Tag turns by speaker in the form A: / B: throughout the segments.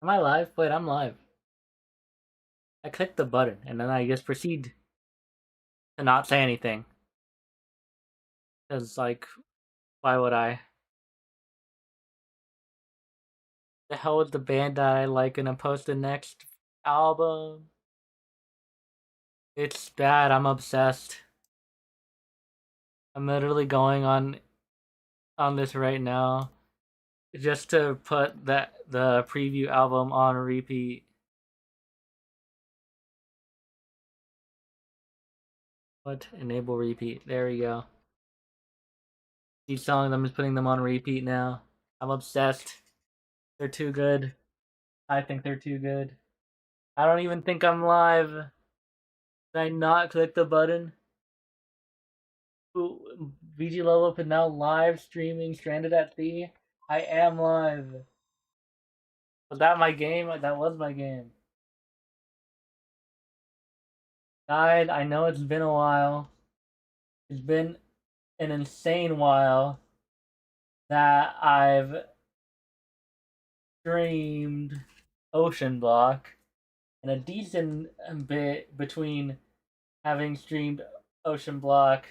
A: Am I live? Wait, I'm live. I clicked the button and then I just proceed to not say anything. Cause like, why would I? The hell is the band that I like gonna post the next album? It's bad. I'm obsessed. I'm literally going on this right now just to put the preview album on repeat. What? Enable repeat. There we go. These songs, I'm just putting them on repeat now. I'm obsessed. They're too good. I think they're too good. I don't even think I'm live. Did I not click the button? Ooh, VG Level Up is now live streaming Stranded at Sea. I am live. Was that my game? That was my game. Guys, I know it's been a while. It's been an insane while that I've streamed OceanBlock, and a decent bit between having streamed OceanBlock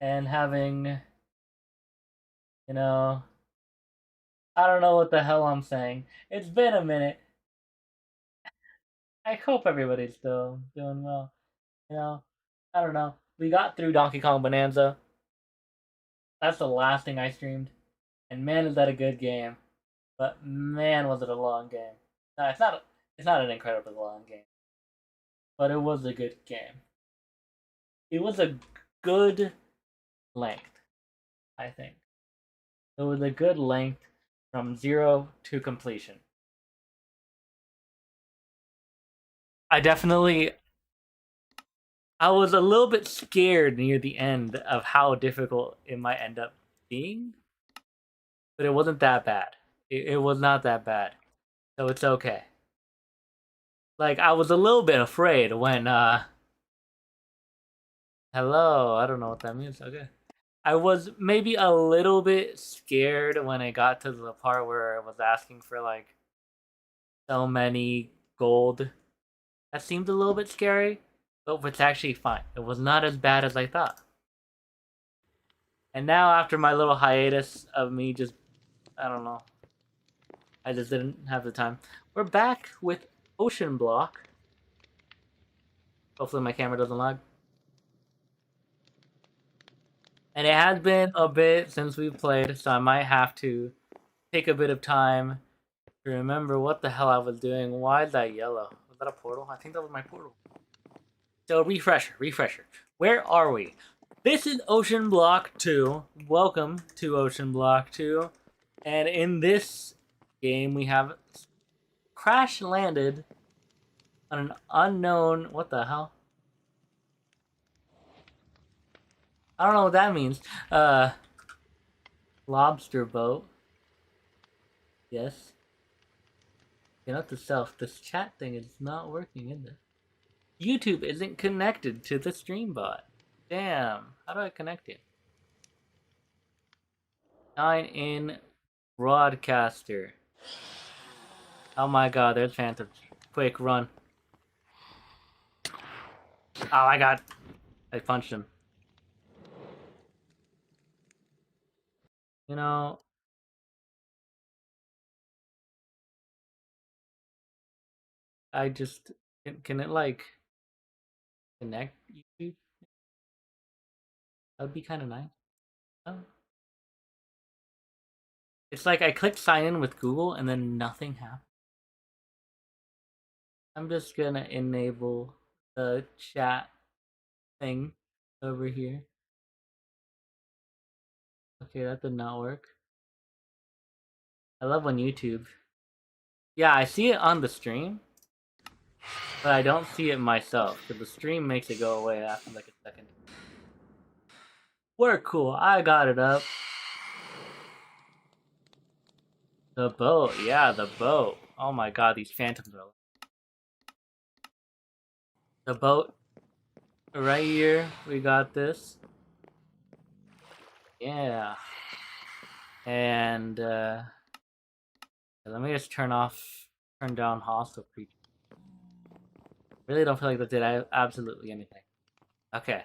A: and having, you know, I don't know what the hell I'm saying. It's been a minute. I hope everybody's still doing well. You know, I don't know. We got through Donkey Kong Bonanza. That's the last thing I streamed. And man, is that a good game. But man, was it a long game. No, it's not. It's not an incredibly long game. But it was a good game. It was a good length, I think. It was a good length from 0 to completion. I definitely I was a little bit scared near the end of how difficult it might end up being, but it wasn't that bad. It was not that bad, so it's okay. Like I was a little bit afraid when hello, I don't know what that means. Okay. I was maybe a little bit scared when I got to the part where I was asking for like so many gold. That seemed a little bit scary, but it's actually fine. It was not as bad as I thought. And now after my little hiatus of me just I don't know. I just didn't have the time. We're back with OceanBlock. Hopefully my camera doesn't lag. And it has been a bit since we've played, so I might have to take a bit of time to remember what the hell I was doing. Why is that yellow? Was that a portal? I think that was my portal. So refresher. Where are we? This is OceanBlock 2. Welcome to OceanBlock 2. And in this game we have crash landed on an unknown. What the hell? I don't know what that means. Lobster boat. Yes. Note to self, this chat thing is not working, is it? YouTube isn't connected to the stream bot. Damn. How do I connect it? 9 in broadcaster. Oh my god, there's Phantom. Quick, run. Oh my god. I punched him. You know, I just can it like connect YouTube? That'd be kind of nice. Oh. It's like I clicked sign in with Google and then nothing happened. I'm just gonna enable the chat thing over here. Okay, that did not work. I love on YouTube. Yeah, I see it on the stream, but I don't see it myself because the stream makes it go away after like a second. We're cool. I got it up. The boat, yeah, the boat. Oh my god, these phantoms are. The boat, right here. We got this. Yeah, and Let me just turn down hostile creatures. Really don't feel like that did absolutely anything. Okay.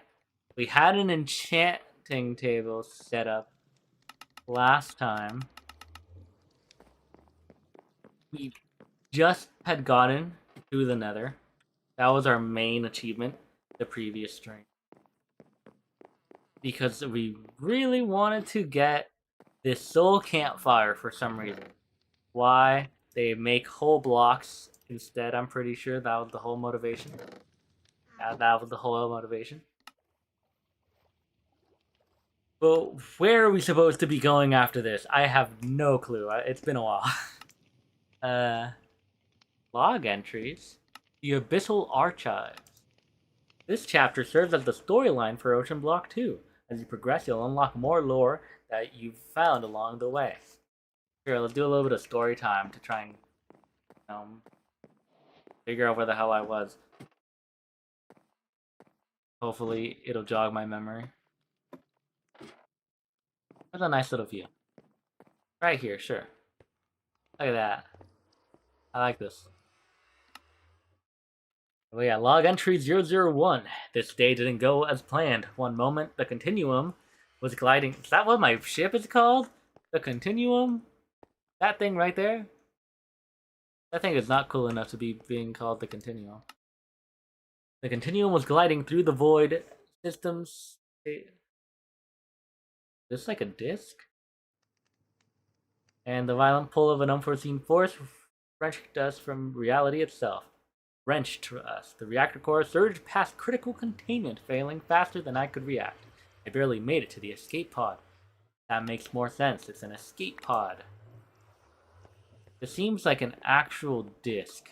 A: We had an enchanting table set up last time. We just had gotten to the nether. That was our main achievement the previous stream. Because we really wanted to get this soul campfire for some reason. Why? They make whole blocks instead, I'm pretty sure that was the whole motivation. That was the whole motivation. But where are we supposed to be going after this? I have no clue. It's been a while. Log entries. The Abyssal Archives. This chapter serves as the storyline for OceanBlock 2. As you progress, you'll unlock more lore that you've found along the way. Here, let's do a little bit of story time to try and figure out where the hell I was. Hopefully, it'll jog my memory. That's a nice little view. Right here, sure. Look at that. I like this. Oh yeah, log entry 001. This day didn't go as planned. One moment, the Continuum was gliding. Is that what my ship is called? The Continuum? That thing right there? That thing is not cool enough to be being called the Continuum. The Continuum was gliding through the void systems. Is this like a disc? And the violent pull of an unforeseen force wrenched us from reality itself. Wrenched us. The reactor core surged past critical containment, failing faster than I could react. I barely made it to the escape pod. That makes more sense. It's an escape pod. It seems like an actual disc.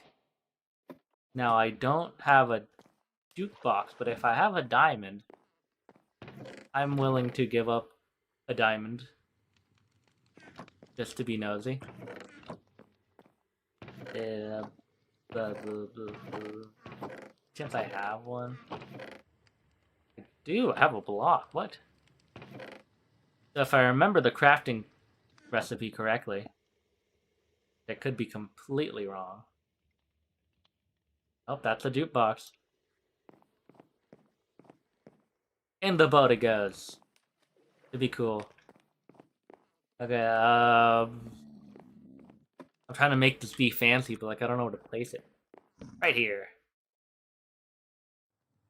A: Now, I don't have a jukebox, but if I have a diamond, I'm willing to give up a diamond. Just to be nosy. Since I have one. I do have a block. What? So if I remember the crafting recipe correctly, it could be completely wrong. Oh, that's a jukebox. In the boat it goes. It'd be cool. Okay, I'm trying to make this be fancy, but like I don't know where to place it. Right here.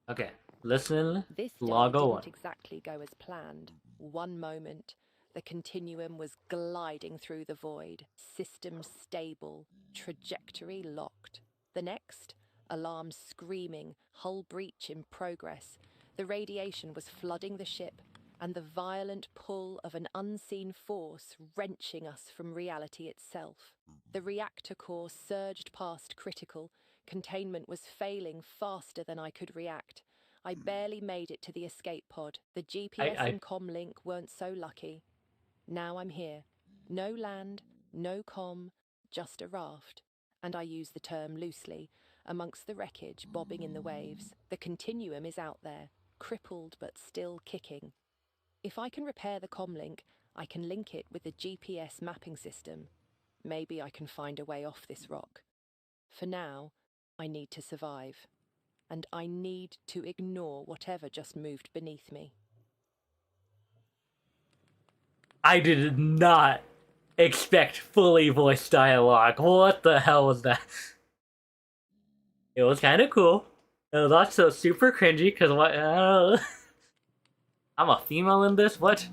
A: Okay, listen.
B: This day didn't exactly go as planned. One moment, the Continuum was gliding through the void, system stable, trajectory locked. The next, alarm screaming, hull breach in progress. The radiation was flooding the ship, and the violent pull of an unseen force wrenching us from reality itself. The reactor core surged past critical. Containment was failing faster than I could react. I barely made it to the escape pod. The GPS and comm link weren't so lucky. Now I'm here. No land, no comm, just a raft. And I use the term loosely, amongst the wreckage bobbing in the waves. The Continuum is out there, crippled but still kicking. If I can repair the comlink, I can link it with the GPS mapping system. Maybe I can find a way off this rock. For now, I need to survive. And I need to ignore whatever just moved beneath me.
A: I did not expect fully voiced dialogue. What the hell was that? It was kind of cool. It was also super cringy because what? I'm a female in this. What?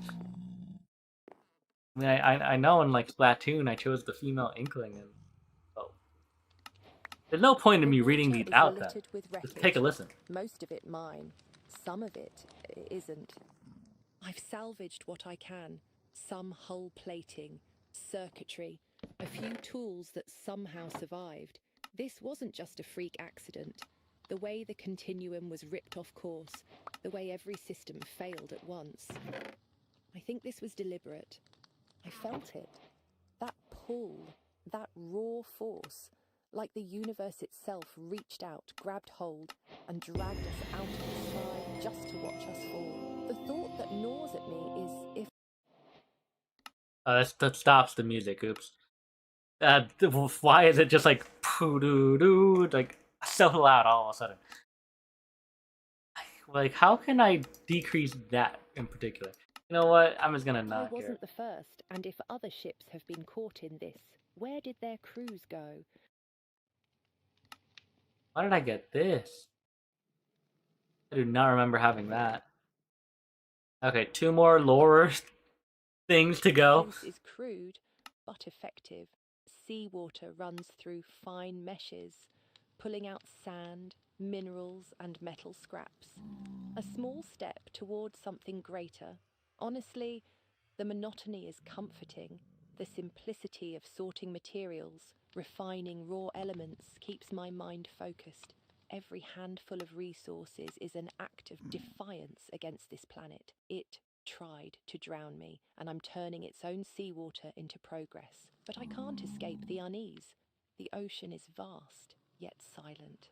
A: I mean, I know in like Splatoon I chose the female Inkling, and oh, there's no point in me reading these out. Then just take a listen.
B: Most of it mine. Some of it isn't. I've salvaged what I can. Some hull plating, circuitry, a few tools that somehow survived. This wasn't just a freak accident. The way the Continuum was ripped off course, the way every system failed at once. I think this was deliberate. I felt it. That pull, that raw force, like the universe itself reached out, grabbed hold, and dragged us out of the sky just to watch us fall. The thought that gnaws at me is if...
A: That stops the music, oops. Why is it just like poo-doo-doo, like so loud all of a sudden? Like, how can I decrease that in particular? You know what? I'm just gonna
B: I
A: not care.
B: wasn't the first, and if other ships have been caught in this, where did their crews go?
A: Why did I get this? I do not remember having that. Okay, 2 more lore things to go.
B: This is crude, but effective. Seawater runs through fine meshes, pulling out sand, minerals, and metal scraps. A small step towards something greater. Honestly, the monotony is comforting. The simplicity of sorting materials, refining raw elements, keeps my mind focused. Every handful of resources is an act of defiance against this planet. It tried to drown me, and I'm turning its own seawater into progress. But I can't escape the unease. The ocean is vast, yet silent.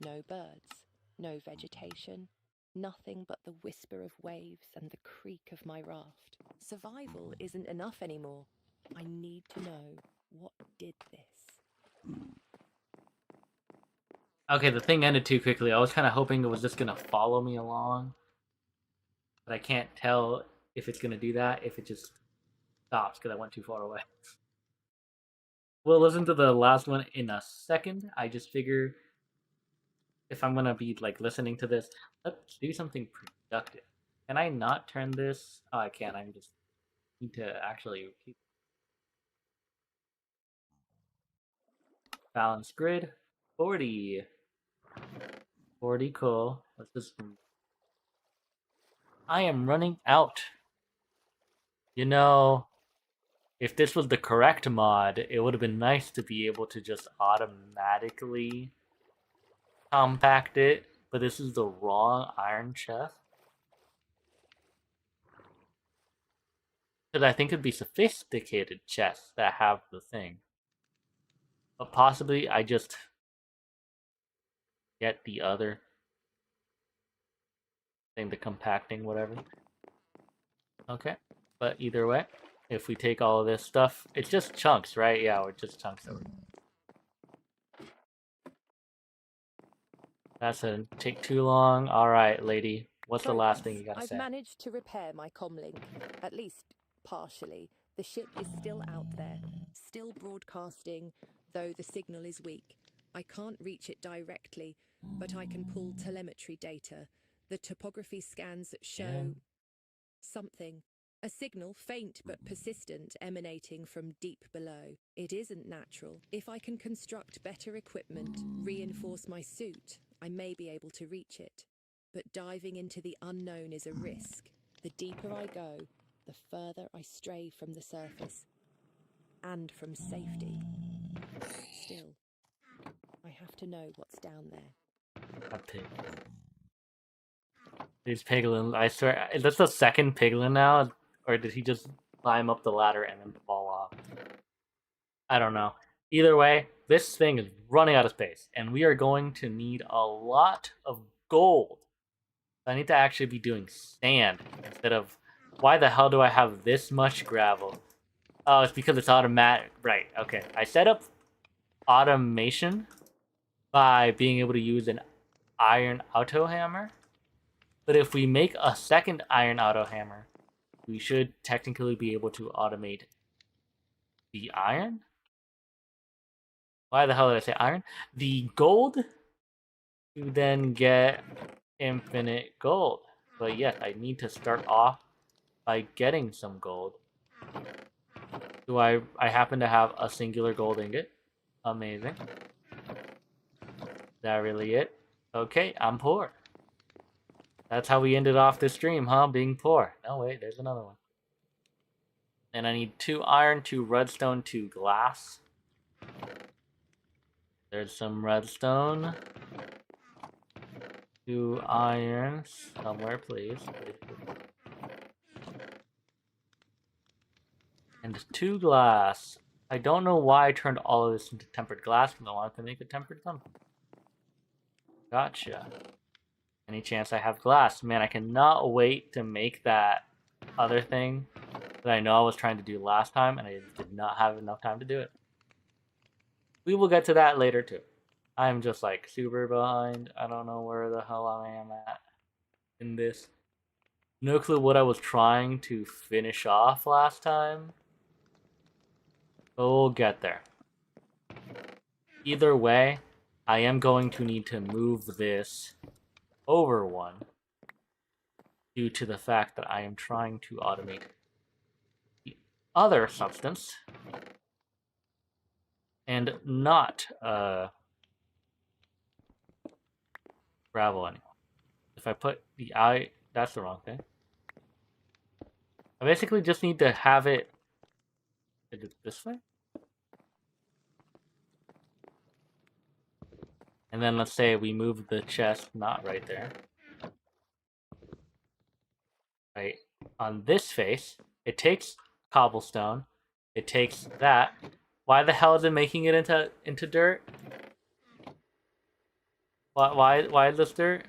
B: No birds, no vegetation, nothing but the whisper of waves and the creak of my raft. Survival isn't enough anymore. I need to know what did this.
A: Okay, the thing ended too quickly. I was kind of hoping it was just gonna follow me along, but I can't tell if it's gonna do that if it just stops because I went too far away. We'll listen to the last one in a second. I just figure if I'm gonna be like listening to this, let's do something productive. Can I not turn this? Oh, I can. I just need to actually keep balance grid. 40. 40, cool. Let's just. I am running out. You know, if this was the correct mod, it would have been nice to be able to just automatically compact it, but this is the wrong iron chest. Because I think it'd be sophisticated chests that have the thing. But possibly I just get the other thing, the compacting, whatever. Okay. But either way, if we take all of this stuff, it's just chunks, right? Yeah, we're just chunks over. That's gonna take too long. Alright, lady. What's the last thing you gotta
B: I've
A: say?
B: managed to repair my comlink, at least partially. The ship is still out there, still broadcasting, though the signal is weak. I can't reach it directly, but I can pull telemetry data. The topography scans show something. A signal, faint but persistent, emanating from deep below. It isn't natural. If I can construct better equipment, reinforce my suit, I may be able to reach it. But diving into the unknown is a risk. The deeper I go, the further I stray from the surface. And from safety. Still, I have to know what's down there.
A: A pig. These piglins, I swear, is this the second piglin now? Or did he just climb up the ladder and then fall off? I don't know. Either way, this thing is running out of space, and we are going to need a lot of gold. I need to actually be doing sand instead of... Why the hell do I have this much gravel? Oh, it's because it's automatic. Right, okay. I set up automation by being able to use an iron auto hammer. But if we make a second iron auto hammer, we should technically be able to automate the iron? Why the hell did I say iron? The gold to then get infinite gold. But yes, I need to start off by getting some gold. Do I happen to have a singular gold ingot? Amazing. Is that really it? Okay, I'm poor. That's how we ended off this stream, huh? Being poor. No, wait, there's another one. And I need 2 iron, 2 redstone, 2 glass. There's some redstone. 2 iron somewhere, please. And 2 glass. I don't know why I turned all of this into tempered glass, because I wanted to make a tempered something. Gotcha. Any chance I have glass? Man, I cannot wait to make that other thing that I know I was trying to do last time, and I did not have enough time to do it. we will get to that later too. I'm just like super behind. I don't know where the hell I am at in this. No clue what I was trying to finish off last time. But we'll get there. Either way, I am going to need to move this over one due to the fact that I am trying to automate the other substance and not gravel anymore. If I put the I, that's the wrong thing. I basically just need to have it this way. And then let's say we move the chest not right there. Right on this face, it takes cobblestone. It takes that. Why the hell is it making it into dirt? Why is this dirt?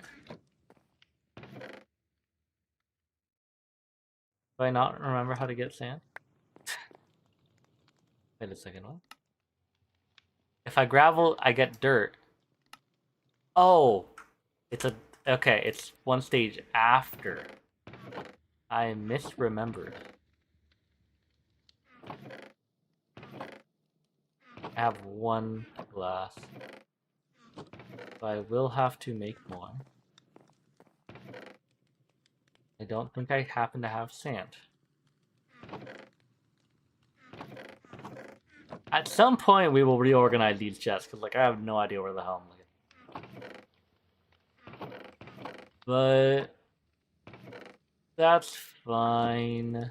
A: Do I not remember how to get sand? Wait a second, what? If I gravel, I get dirt. Oh, it's a okay. It's one stage after. I misremembered. I have one glass, so I will have to make more. I don't think I happen to have sand. At some point, we will reorganize these chests, because like I have no idea where the hell I'm looking. But that's fine.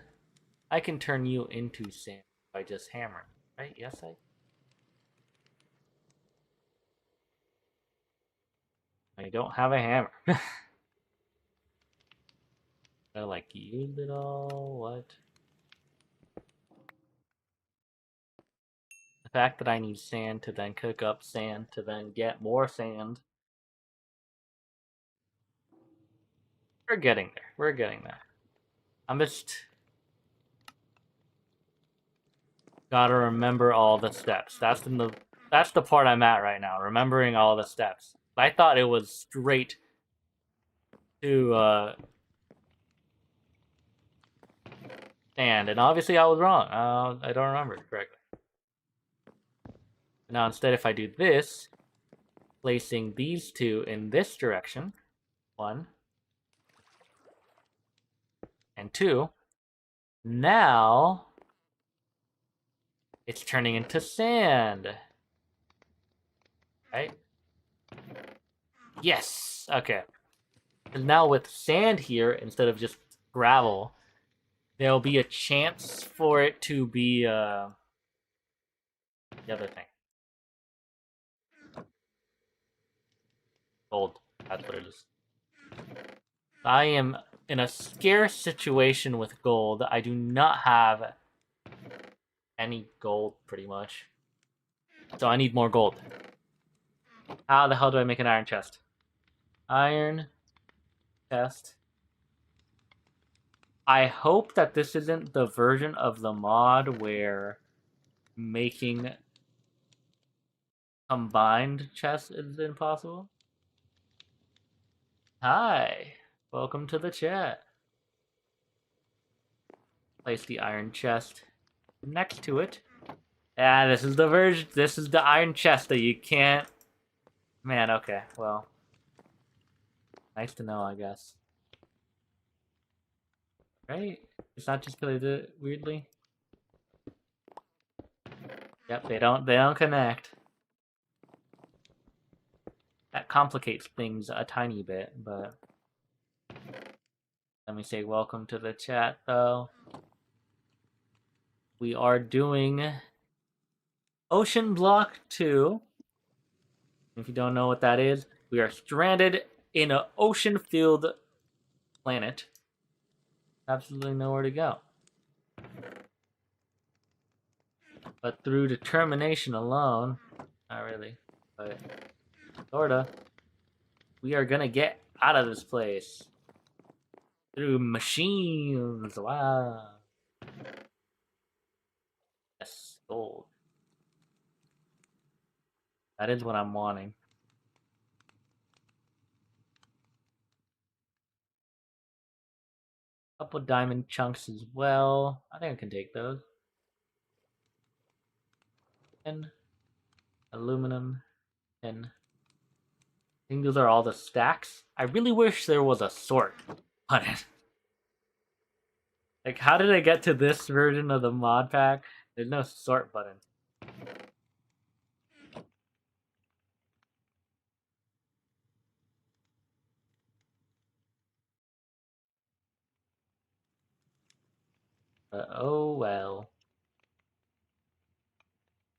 A: I can turn you into sand by just hammering, right? Yes, I don't have a hammer. I like use it all. What? The fact that I need sand to then cook up sand to then get more sand. We're getting there. We're getting there. I'm just gotta remember all the steps. That's the part I'm at right now. Remembering all the steps. I thought it was straight to sand, and obviously I was wrong. I don't remember it correctly. Now instead, if I do this, placing these two in this direction, 1 and 2, now it's turning into sand. Right? Yes! Okay. And now with sand here, instead of just gravel, there'll be a chance for it to be, the other thing. Gold. That's what it is. I am in a scarce situation with gold. I do not have any gold, pretty much. So I need more gold. How the hell do I make an iron chest? Iron chest. I hope that this isn't the version of the mod where making combined chests is impossible. Hi, welcome to the chat. Place the iron chest next to it. Ah, this is the version. This is the iron chest that you can't. Man, okay, well, nice to know, I guess. Right? It's not just because I did it weirdly. Yep, they don't connect. That complicates things a tiny bit, but let me say welcome to the chat though. We are doing OceanBlock 2. If you don't know what that is, we are stranded in an ocean-filled planet. Absolutely nowhere to go. But through determination alone, not really, but sorta, we are gonna get out of this place. Through machines, wow. Yes, gold. That is what I'm wanting. Couple diamond chunks as well. I think I can take those. And aluminum and I think those are all the stacks. I really wish there was a sort button. Like, how did I get to this version of the mod pack? There's no sort button. But oh well.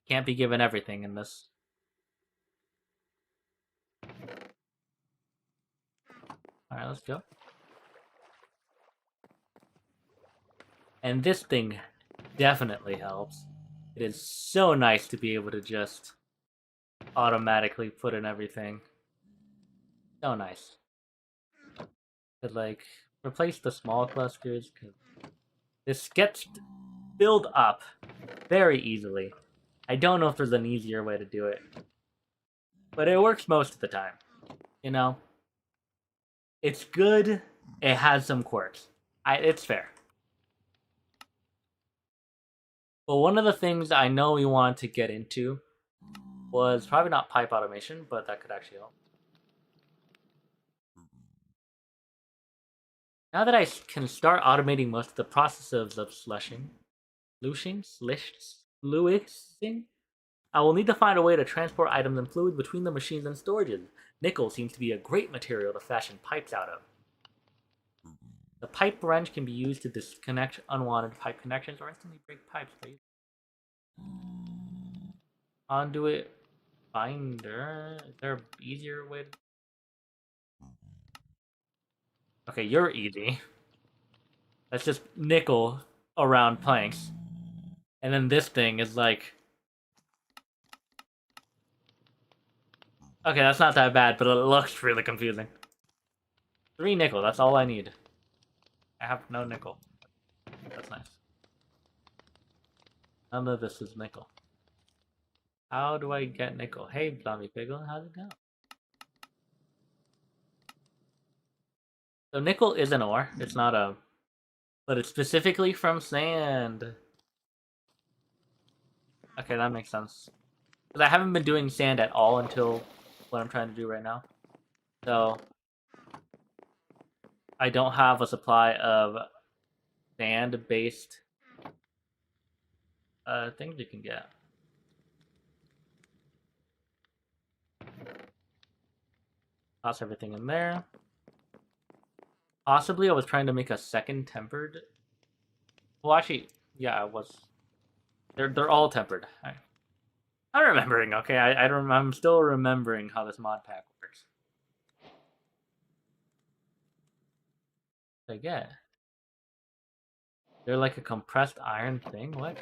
A: Can't be given everything in this. Alright, let's go. And this thing definitely helps. It is so nice to be able to just automatically put in everything. So nice. But like, replace the small clusters, because this gets filled up very easily. I don't know if there's an easier way to do it. But it works most of the time. You know? It's good. It has some quirks. It's fair. But one of the things I know we wanted to get into was probably not pipe automation, but that could actually help. Now that I can start automating most of the processes of sluicing, I will need to find a way to transport items and fluids between the machines and storages. Nickel seems to be a great material to fashion pipes out of. The pipe wrench can be used to disconnect unwanted pipe connections or instantly break pipes. Conduit finder. Is there an easier way? Okay, you're easy. That's just nickel around planks. And then this thing is like... Okay, that's not that bad, but it looks really confusing. 3 nickel, that's all I need. I have no nickel. That's nice. None of this is nickel. How do I get nickel? Hey, Zombie Piglin, how's it going? So nickel is an ore. It's not a... But it's specifically from sand. Okay, that makes sense. Because I haven't been doing sand at all until what I'm trying to do right now. So... I don't have a supply of sand-based things you can get. Toss everything in there. Possibly I was trying to make a second tempered. Well, actually, yeah, I was. They're all tempered. I'm remembering. Okay, I'm still remembering how this mod pack works. What I get? They're like a compressed iron thing. What?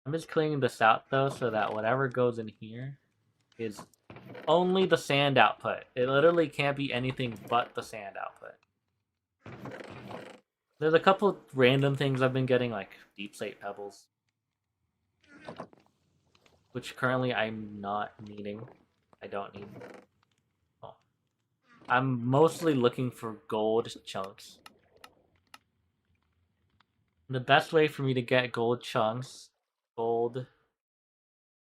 A: I'm just cleaning this out though, so that whatever goes in here is only the sand output. It literally can't be anything but the sand output. There's a couple random things I've been getting, like deep slate pebbles, which currently I'm not needing. I don't need. Oh. I'm mostly looking for gold chunks. The best way for me to get gold chunks,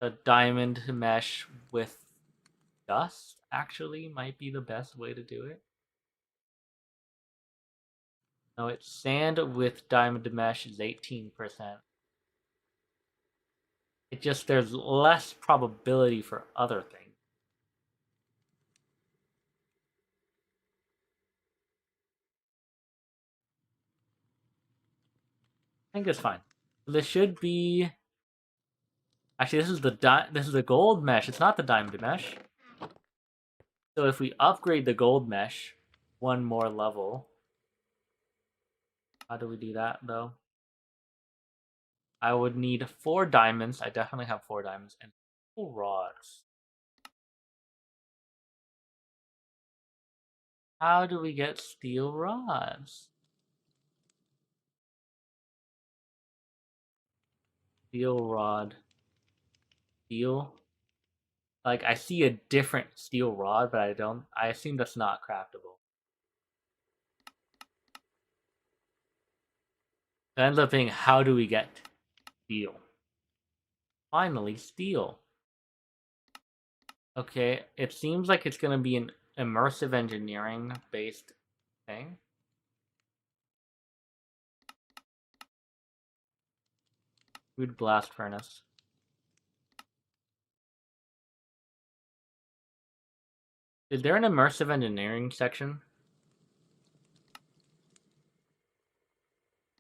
A: a diamond mesh with dust actually might be the best way to do it. No, it's sand with diamond mesh is 18%. It just, there's less probability for other things. I think it's fine. This should be... Actually, this is the gold mesh. It's not the diamond mesh. So if we upgrade the gold mesh one more level... How do we do that, though? I would need 4 diamonds. I definitely have 4 diamonds. And 2 rods. How do we get steel rods? Steel rod. Steel. Like, I see a different steel rod, but I assume that's not craftable. It ends up being, how do we get steel? Finally, steel. Okay, it seems like it's gonna be an immersive engineering based thing. Food blast furnace. Is there an immersive engineering section?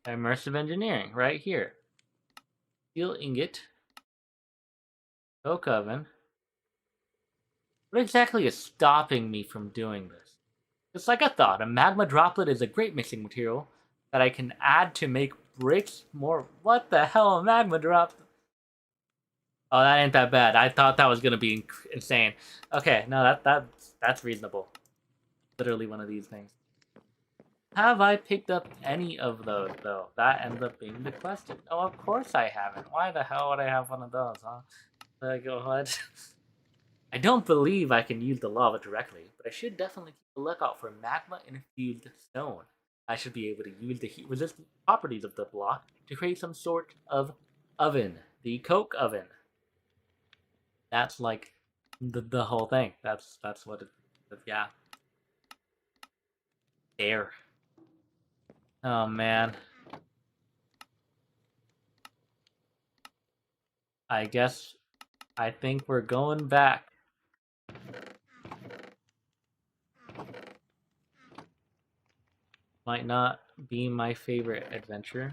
A: Immersive engineering, right here. Steel ingot. Coke oven. What exactly is stopping me from doing this? Just like I thought, a magma droplet is a great mixing material that I can add to make bricks more. What the hell, a magma drop? Oh, that ain't that bad. I thought that was gonna be insane. Okay, no, that's reasonable. Literally one of these things. Have I picked up any of those, though? That ends up being the question. Oh, of course I haven't. Why the hell would I have one of those, huh? Like, what? I don't believe I can use the lava directly, but I should definitely keep a lookout for magma-infused stone. I should be able to use the heat-resistant properties of the block to create some sort of oven. The coke oven. That's like the whole thing. That's what it. Yeah. Air. Oh man. I think we're going back. Might not be my favorite adventure.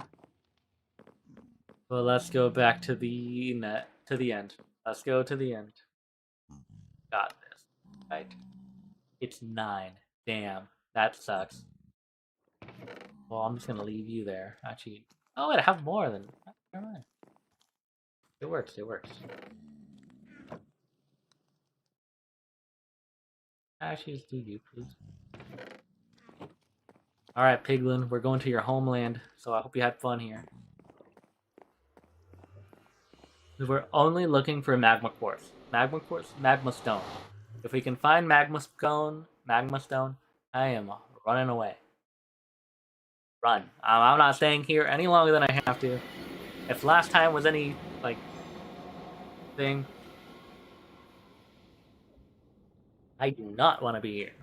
A: But let's go back to the end. Let's go to the end. Got this. Right. It's 9. Damn. That sucks. Well, I'm just gonna leave you there. Actually. Oh wait, I have more than. Never mind. It works, it works. Actually, just do you, please. Alright, Piglin, we're going to your homeland, so I hope you had fun here. We're only looking for magma quartz. Magma quartz, magma stone. If we can find magma stone, I am running away. Run. I'm not staying here any longer than I have to. If last time was any, like, thing, I do not want to be here.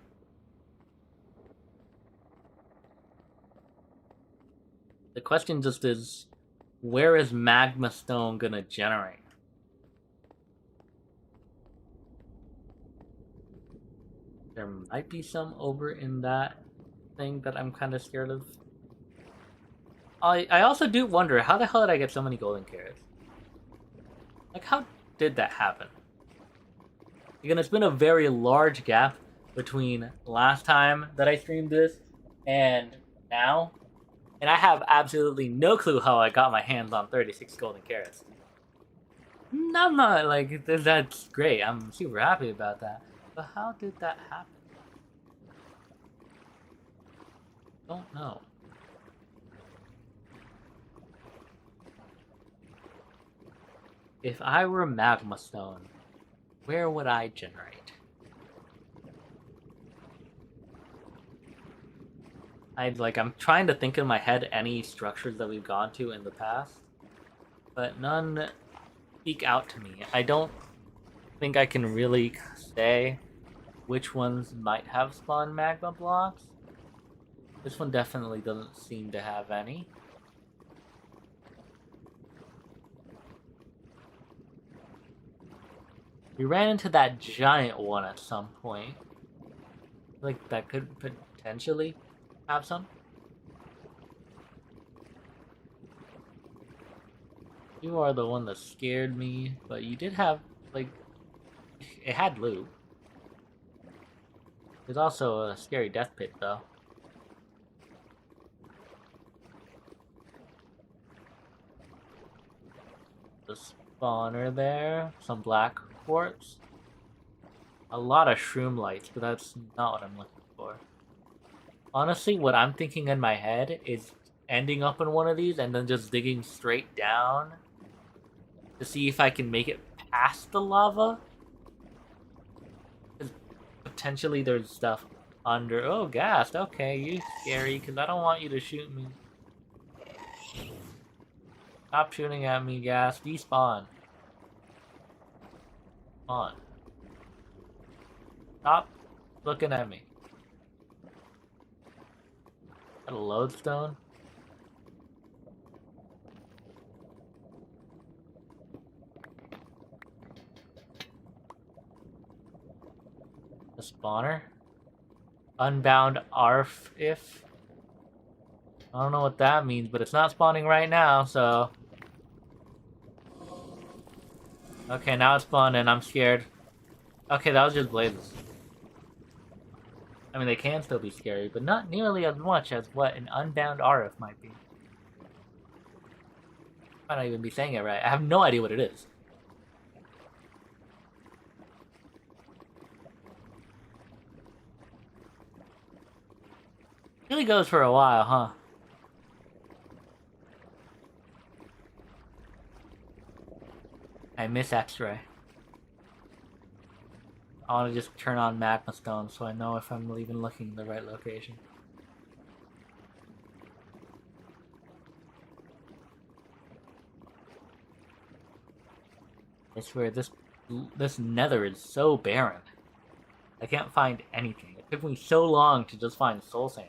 A: The question just is, where is magma stone gonna generate? There might be some over in that thing that I'm kind of scared of. I also do wonder, how the hell did I get so many golden carrots? Like, how did that happen? Again, it's been a very large gap between last time that I streamed this and now. And I have absolutely no clue how I got my hands on 36 golden carrots. I'm not, like, that's great. I'm super happy about that. But how did that happen? Don't know. If I were magma stone, where would I generate? I'm trying to think in my head any structures that we've gone to in the past, but none speak out to me. I don't think I can really say which ones might have spawned magma blocks. This one definitely doesn't seem to have any. We ran into that giant one at some point. Like, that could potentially have some. You are the one that scared me, but you did have, like, it had loot. There's also a scary death pit, though. The spawner there, some black quartz. A lot of shroom lights, but that's not what I'm looking for. Honestly, what I'm thinking in my head is ending up in one of these and then just digging straight down to see if I can make it past the lava. Potentially there's stuff under. Oh, ghast. Okay, you scary, because I don't want you to shoot me. Stop shooting at me, ghast. Despawn. On. Stop looking at me. Got a lodestone? A spawner? Unbound ARF if? I don't know what that means, but it's not spawning right now, so... Okay, now it's spawned and I'm scared. Okay, that was just blazes. I mean, they can still be scary, but not nearly as much as what an unbound RF might be. I might not even be saying it right. I have no idea what it is. Really goes for a while, huh? I miss X-ray. I want to just turn on magma stone so I know if I'm even looking in the right location. I swear this nether is so barren. I can't find anything. It took me so long to just find soul sand.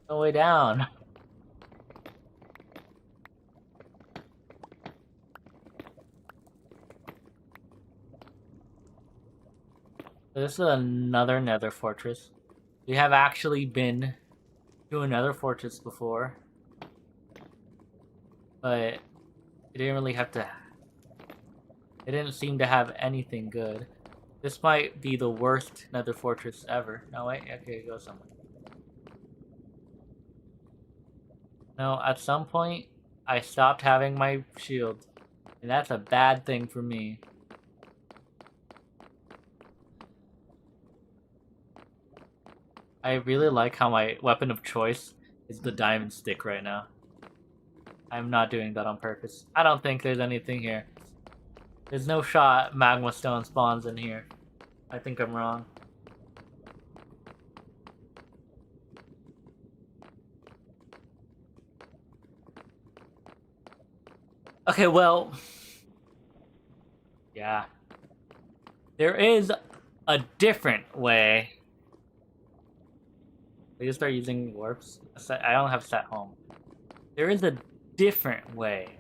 A: No way down. This is another nether fortress. We have actually been to another fortress before. But it didn't really have to... It didn't seem to have anything good. This might be the worst nether fortress ever. No, wait. Okay, go somewhere. No, at some point, I stopped having my shield. And that's a bad thing for me. I really like how my weapon of choice is the diamond stick right now. I'm not doing that on purpose. I don't think there's anything here. There's no shot magma stone spawns in here. I think I'm wrong. Okay, well... Yeah. There is a different way. We just start using warps. I don't have set home. There is a different way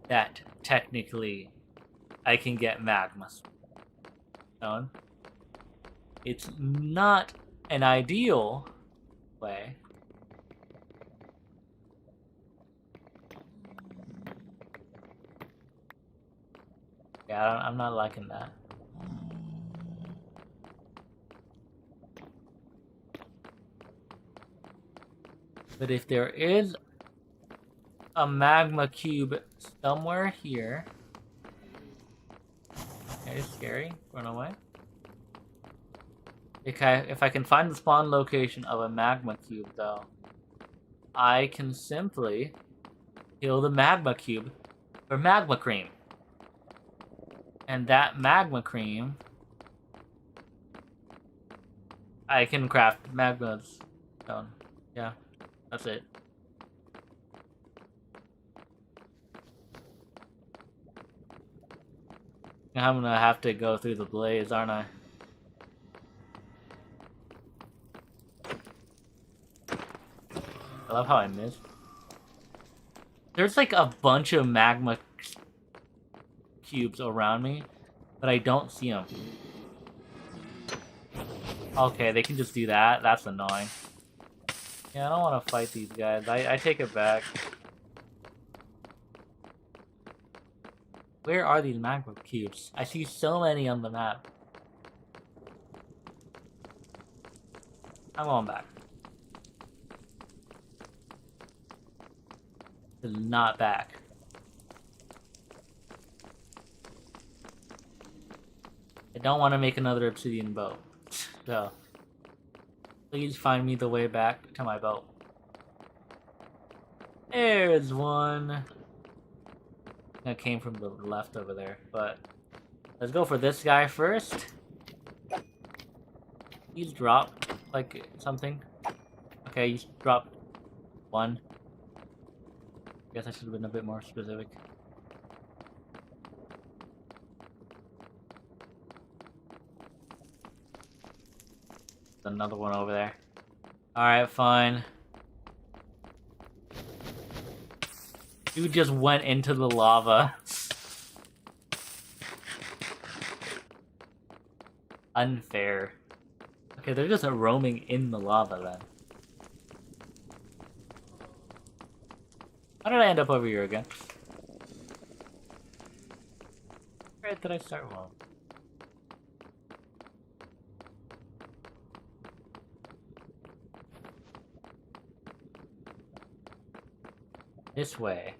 A: that technically I can get magma stone. It's not an ideal way. Yeah, I'm not liking that. But if there is a magma cube somewhere here... Okay, it's scary. Run away. Okay, if I can find the spawn location of a magma cube, though, I can simply kill the magma cube for magma cream. And that magma cream, I can craft magma stone. Yeah, that's it. I'm gonna have to go through the blaze, aren't I? I love how I missed. There's like a bunch of magma cubes around me, but I don't see them. Okay, they can just do that. That's annoying. Yeah, I don't want to fight these guys. I take it back. Where are these magma cubes? I see so many on the map. I'm going back. This is not back. I don't want to make another obsidian boat. So, please find me the way back to my boat. There's one. That came from the left over there, but let's go for this guy first. He's dropped like something. Okay, he's dropped one. Guess I should have been a bit more specific. Another one over there. Alright, fine. Dude just went into the lava. Unfair. Okay, they're just roaming in the lava then. How did I end up over here again? Where did I start? Well, this way.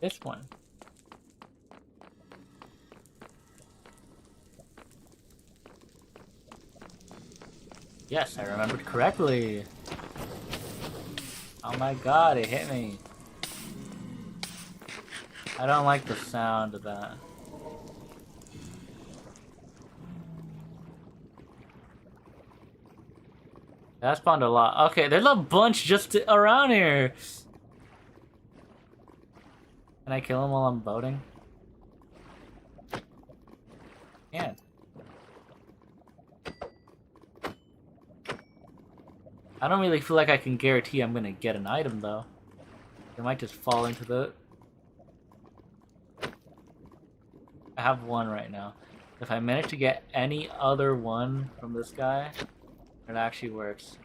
A: This one. Yes, I remembered correctly. Oh my god, it hit me. I don't like the sound of that. That spawned a lot. Okay, there's a bunch just around here. Can I kill him while I'm boating? Can't. I don't really feel like I can guarantee I'm gonna get an item though. They might just fall into the... I have one right now. If I manage to get any other one from this guy, it actually works.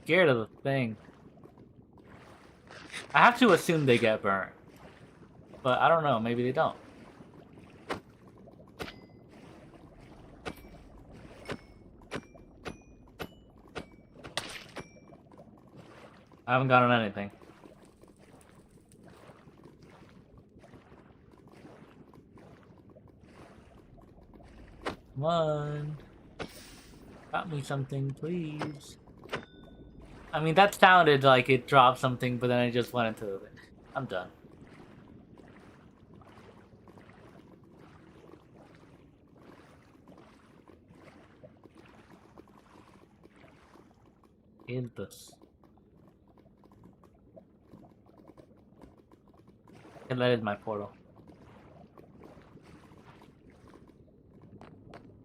A: Scared of the thing. I have to assume they get burnt. But I don't know, maybe they don't. I haven't gotten anything. Come on. Got me something, please. I mean, that sounded like it dropped something, but then I just went into it. I'm done. In this. And that is my portal.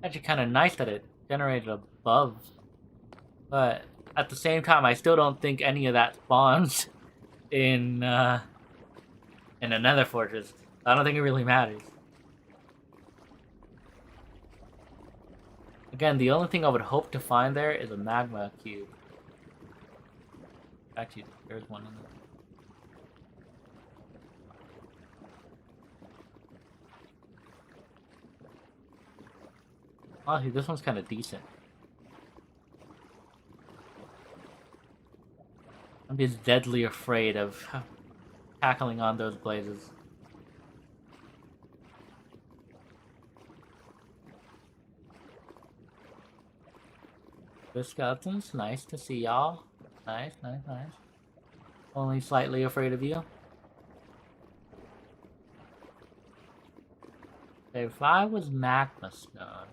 A: Actually kind of nice that it generated above. But at the same time, I still don't think any of that spawns in another fortress. I don't think it really matters. Again, the only thing I would hope to find there is a magma cube. Actually, there's one in there. Oh, this one's kind of decent. I'm just deadly afraid of tackling on those blazes. The skeletons, nice to see y'all. Nice, nice, nice. Only slightly afraid of you. If I was magma stone,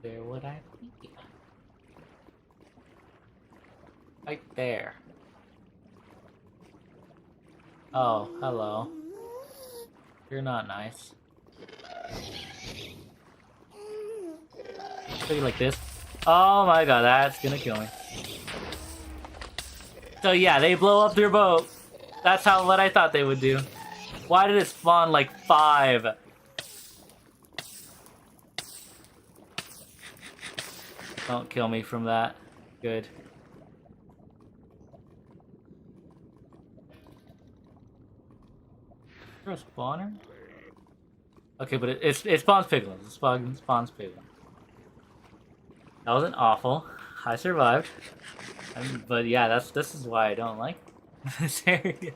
A: where would I be? Right there. Oh, hello. You're not nice. Something like this. Oh my god, that's gonna kill me. So yeah, they blow up their boat. That's what I thought they would do. Why did it spawn like 5? Don't kill me from that. Good. there a spawner? Okay, but it spawns piglins. It spawns piglins. That wasn't awful. I survived. But yeah, this is why I don't like this area.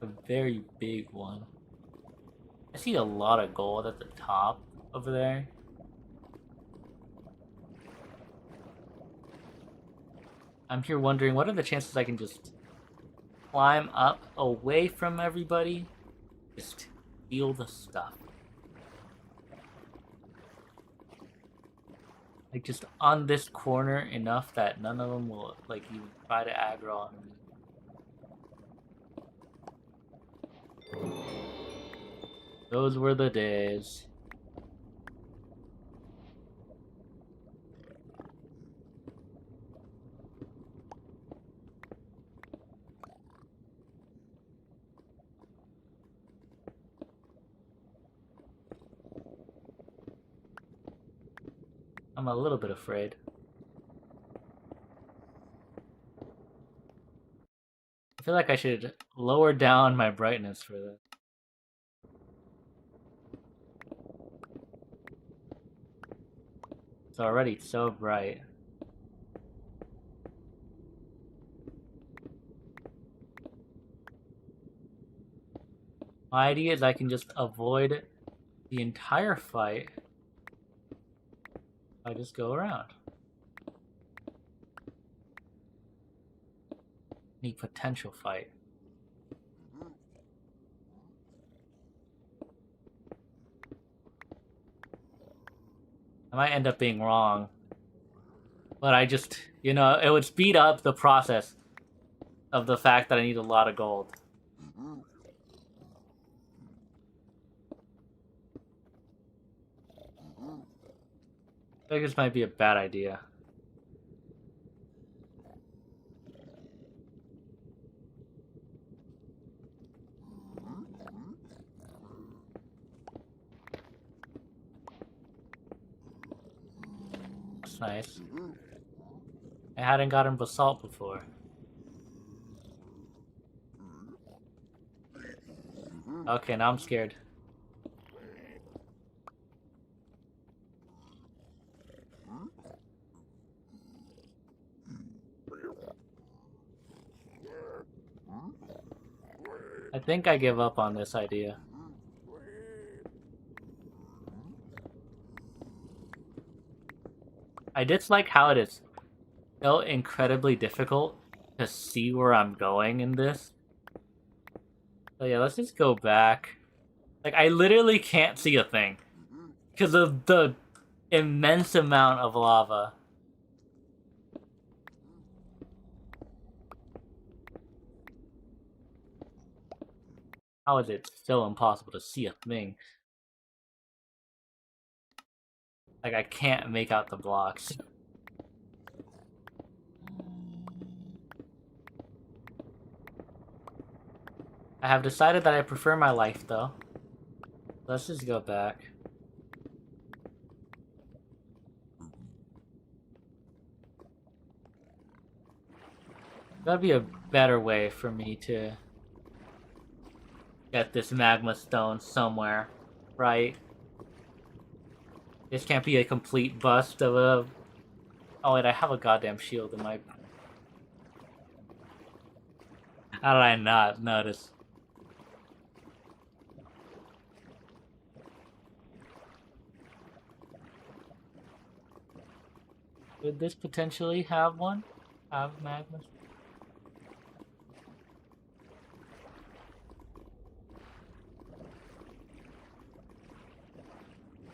A: A very big one. I see a lot of gold at the top over there. I'm here wondering, what are the chances I can just climb up away from everybody? Just steal the stuff. Like, just on this corner enough that none of them will, like, even try to aggro on me. Those were the days. I'm a little bit afraid. I feel like I should lower down my brightness for this. It's already so bright. My idea is I can just avoid the entire fight. I just go around. Any potential fight. I might end up being wrong. But I just, you know, it would speed up the process of the fact that I need a lot of gold. I think this might be a bad idea. That's nice. I hadn't gotten basalt before. Okay, now I'm scared. I think I give up on this idea. I dislike how it is so incredibly difficult to see where I'm going in this. So yeah, let's just go back. Like, I literally can't see a thing because of the immense amount of lava. How is it so impossible to see a thing? Like, I can't make out the blocks. I have decided that I prefer my life, though. Let's just go back. That'd be a better way for me to get this magma stone somewhere, right? This can't be a complete bust of a... Oh wait, I have a goddamn shield in my... How did I not notice? Would this potentially have one? Have magma?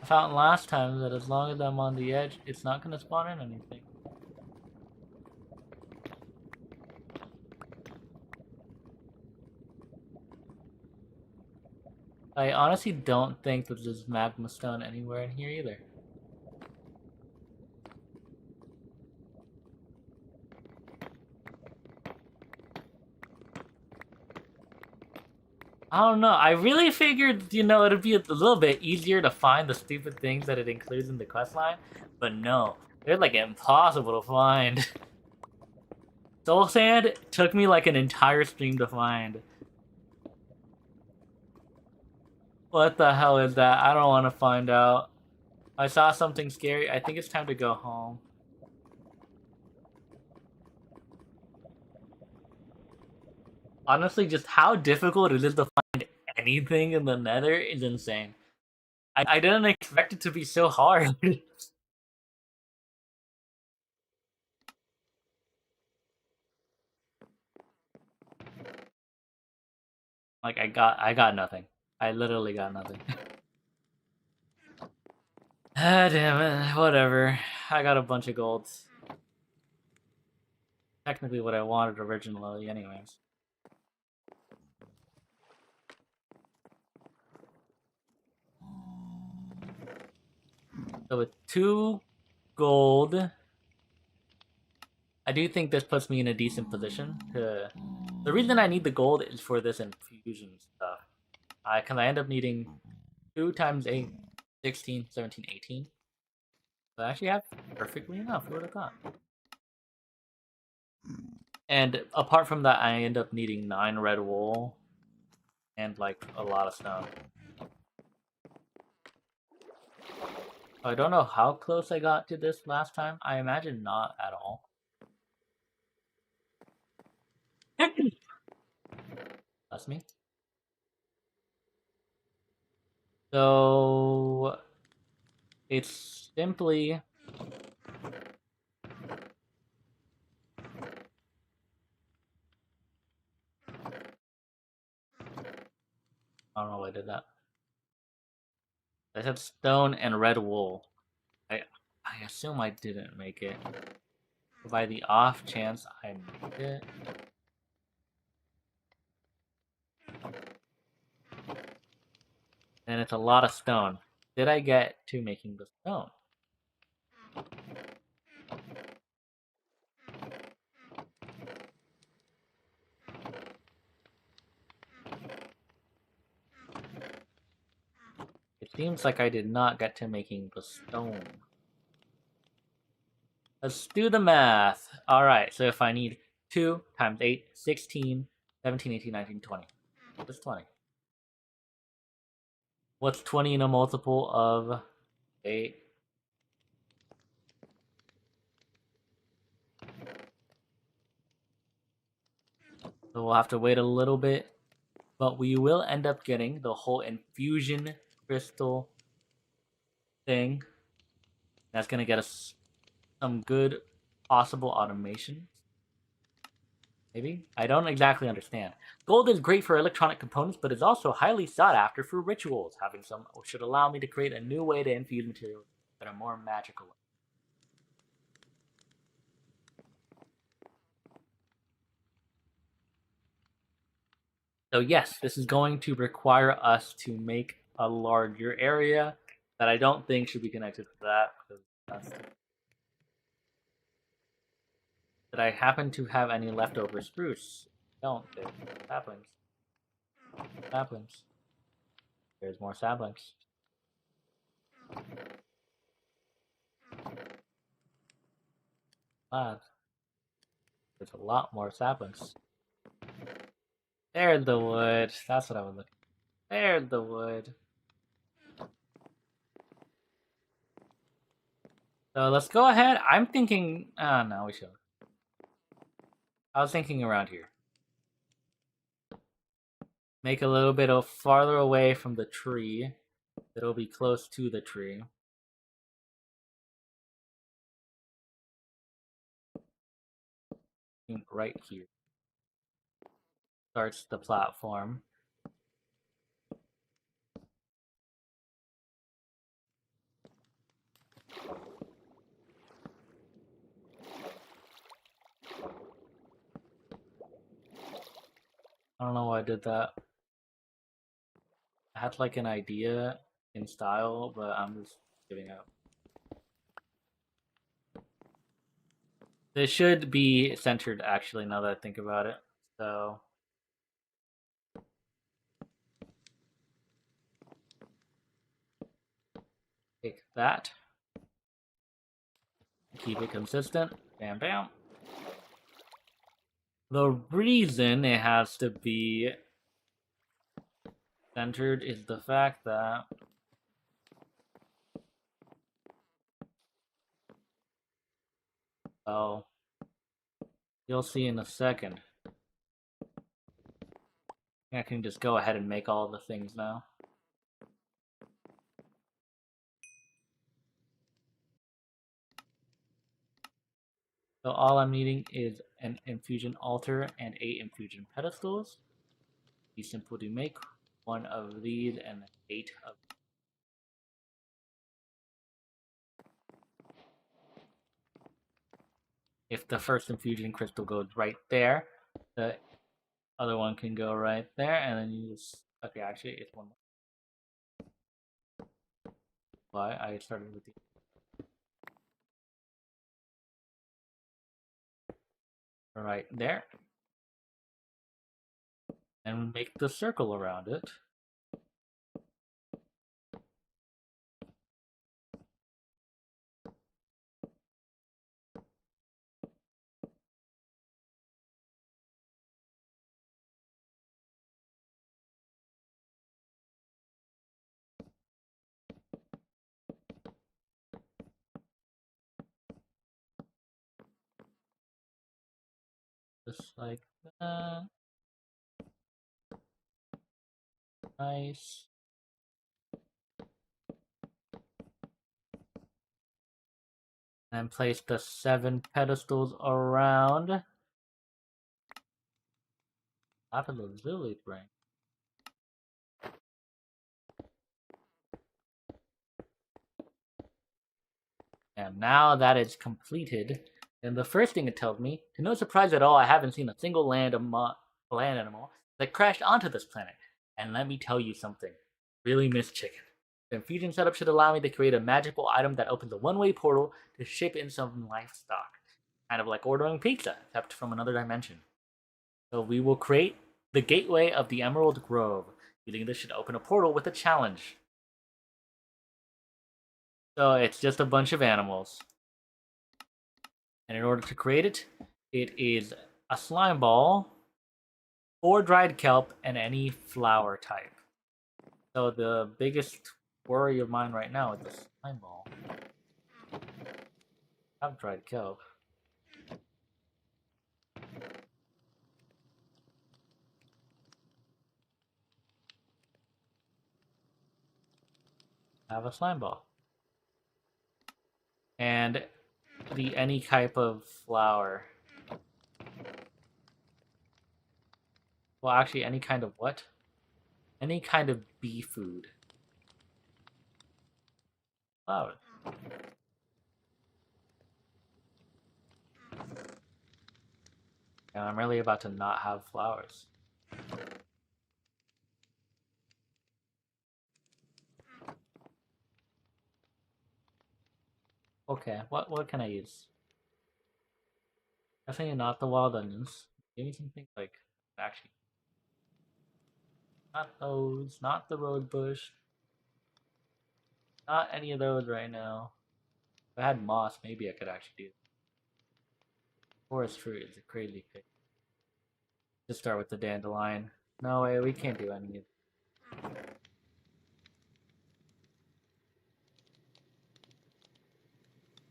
A: I found last time that as long as I'm on the edge, it's not gonna spawn in anything. I honestly don't think that there's magma stone anywhere in here either. I don't know. I really figured, you know, it'd be a little bit easier to find the stupid things that it includes in the questline, but no. They're like impossible to find. Soul Sand took me like an entire stream to find. What the hell is that? I don't want to find out. I saw something scary. I think it's time to go home. Honestly, just how difficult it is to find anything in the nether is insane. I didn't expect it to be so hard. Like I got nothing. I literally got nothing. Ah, damn it. Whatever. I got a bunch of golds. Technically what I wanted originally anyways. So with 2 gold, I do think this puts me in a decent position. The reason I need the gold is for this infusion stuff. Cause I end up needing 2 times 8, 16, 17, 18. So I actually have perfectly enough. Who would have thought? And apart from that, I end up needing 9 red wool and like a lot of stone. I don't know how close I got to this last time. I imagine not at all. That's me. So it's simply I don't know why I did that. I said stone and red wool. I assume I didn't make it. By the off chance I made it. And it's a lot of stone. Did I get to making the stone? It seems like I did not get to making the stone. Let's do the math. Alright, so if I need 2 times 8, 16, 17, 18, 19, 20. What's 20? What's 20 in a multiple of 8? So we'll have to wait a little bit. But we will end up getting the whole infusion crystal thing. That's going to get us some good possible automation. Maybe? I don't exactly understand. Gold is great for electronic components, but is also highly sought after for rituals. Having some should allow me to create a new way to infuse materials that are more magical. So yes, this is going to require us to make a larger area that I don't think should be connected to that. Because that's Did I happen to have any leftover spruce? Don't. There's saplings. Saplings. There's more saplings. Ah, there's a lot more saplings. There's the wood. That's what I was looking for. There's the wood. So let's go ahead. I'm thinking... no, we should. I was thinking around here. Make a little bit of farther away from the tree. It'll be close to the tree. Right here. Starts the platform. I don't know why I did that. I had like an idea in style, but I'm just giving up. This should be centered actually now that I think about it. So take that. Keep it consistent. Bam bam. The reason it has to be centered is the fact that oh, you'll see in a second. I can just go ahead and make all the things now. So all I'm needing is an infusion altar and 8 infusion pedestals. Be simple to make. 1 of these and 8 of these. If the first infusion crystal goes right there, the other one can go right there, and then you just okay. Actually, it's one more. Why I started with the right there, and make the circle around it. Just like that. Nice. And place the 7 pedestals around. Top of the lily ring. And now that it's completed, then the first thing it tells me, to no surprise at all, I haven't seen a single land animal that crashed onto this planet. And let me tell you something. Really miss chicken. The infusion setup should allow me to create a magical item that opens a one-way portal to ship in some livestock. Kind of like ordering pizza, except from another dimension. So we will create the gateway of the Emerald Grove. Using this should open a portal with a challenge. So it's just a bunch of animals. And in order to create it, it is a slime ball, 4 dried kelp, and any flower type. So the biggest worry of mine right now is the slime ball. I have dried kelp. I have a slime ball. And the any type of flower. Well, actually, any kind of what? Any kind of bee food. Flowers. And I'm really about to not have flowers. Okay, what can I use? Definitely not the wild onions. Give me something like actually not those, not the road bush, not any of those right now. If I had moss, maybe I could actually do it. Forest fruit is a crazy pick. Just start with the dandelion. No way, we can't do any of it.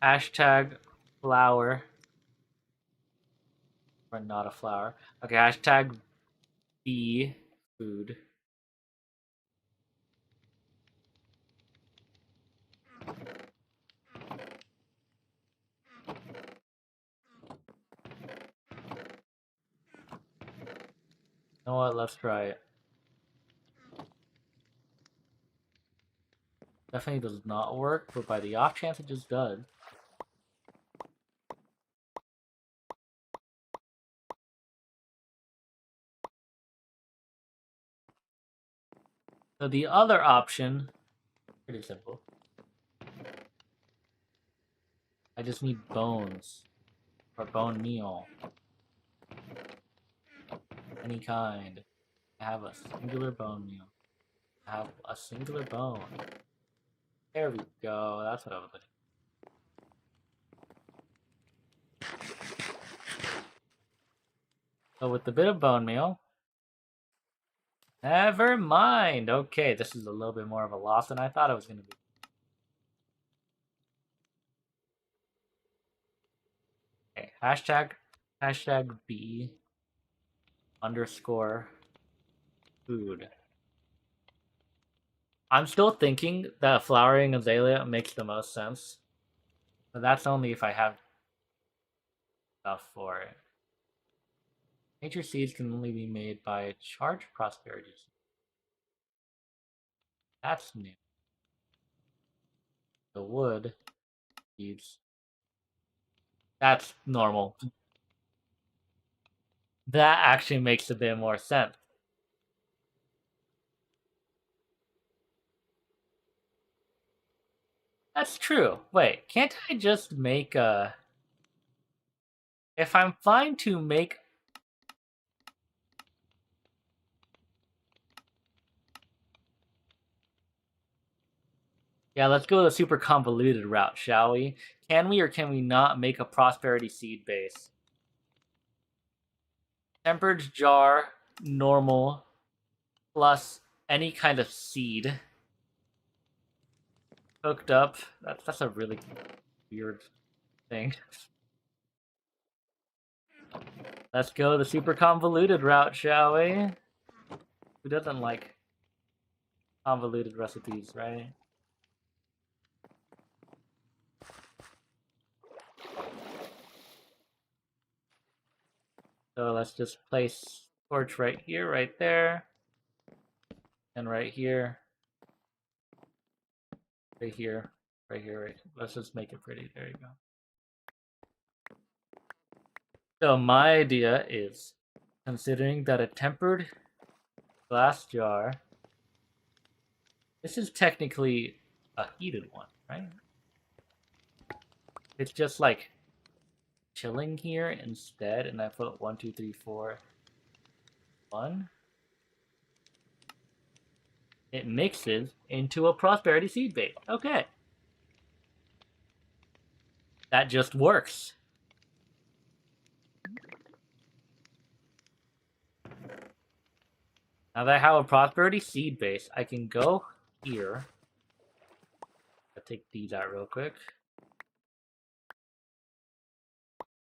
A: Hashtag flower. Or not a flower. Okay, hashtag bee food. You know what? Let's try it. Definitely does not work, but by the off chance it just does. So the other option, pretty simple. I just need bones. Or bone meal. Any kind. I have a singular bone meal. I have a singular bone. There we go. That's what I was looking for. So with a bit of bone meal. Never mind. Okay, this is a little bit more of a loss than I thought it was going to be. Okay, hashtag B underscore food. I'm still thinking that flowering azalea makes the most sense. But that's only if I have stuff for it. Nature seeds can only be made by charged prosperity. That's new. The wood seeds. That's normal. That actually makes a bit more sense. That's true. Wait, can't I just make a... If I'm fine to make... Yeah, let's go the super convoluted route, shall we? Can we or can we not make a prosperity seed base? Tempered jar, normal, plus any kind of seed. Hooked up. That's a really weird thing. Let's go the super convoluted route, shall we? Who doesn't like convoluted recipes, right? So let's just place torch right here, right there, and right here, right here, right here, right. Let's just make it pretty. There you go. So my idea is, considering that a tempered glass jar, this is technically a heated one, right? It's just like chilling here instead, and I put 1, 2, 3, 4, 1. It mixes into a prosperity seed base. Okay. That just works. Now that I have a prosperity seed base, I can go here. I'll take these out real quick.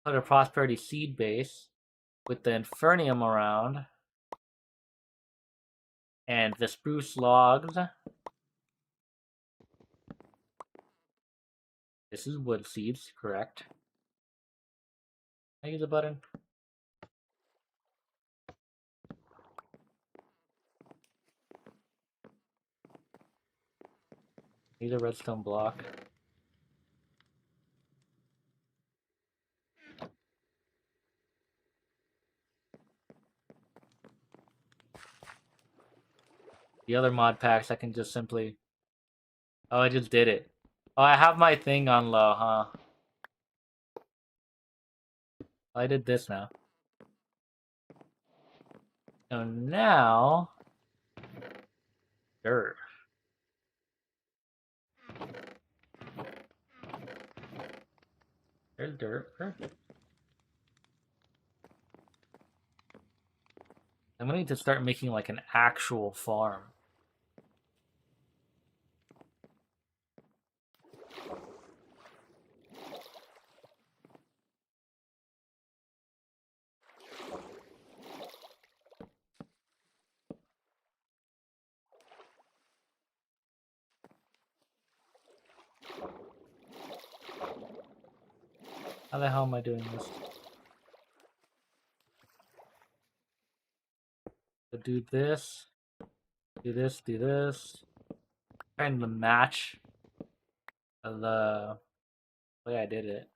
A: Put a prosperity seed base with the infernium around. And the spruce logs. This is wood seeds, correct? Can I use a button? Use a redstone block. The other mod packs, I can just simply... Oh, I just did it. Oh, I have my thing on low, huh? I did this now. So now... Dirt. There's dirt. Perfect. I'm gonna need to start making like an actual farm. How the hell am I doing this? So do this, do this, do this. Trying to match the way I did it.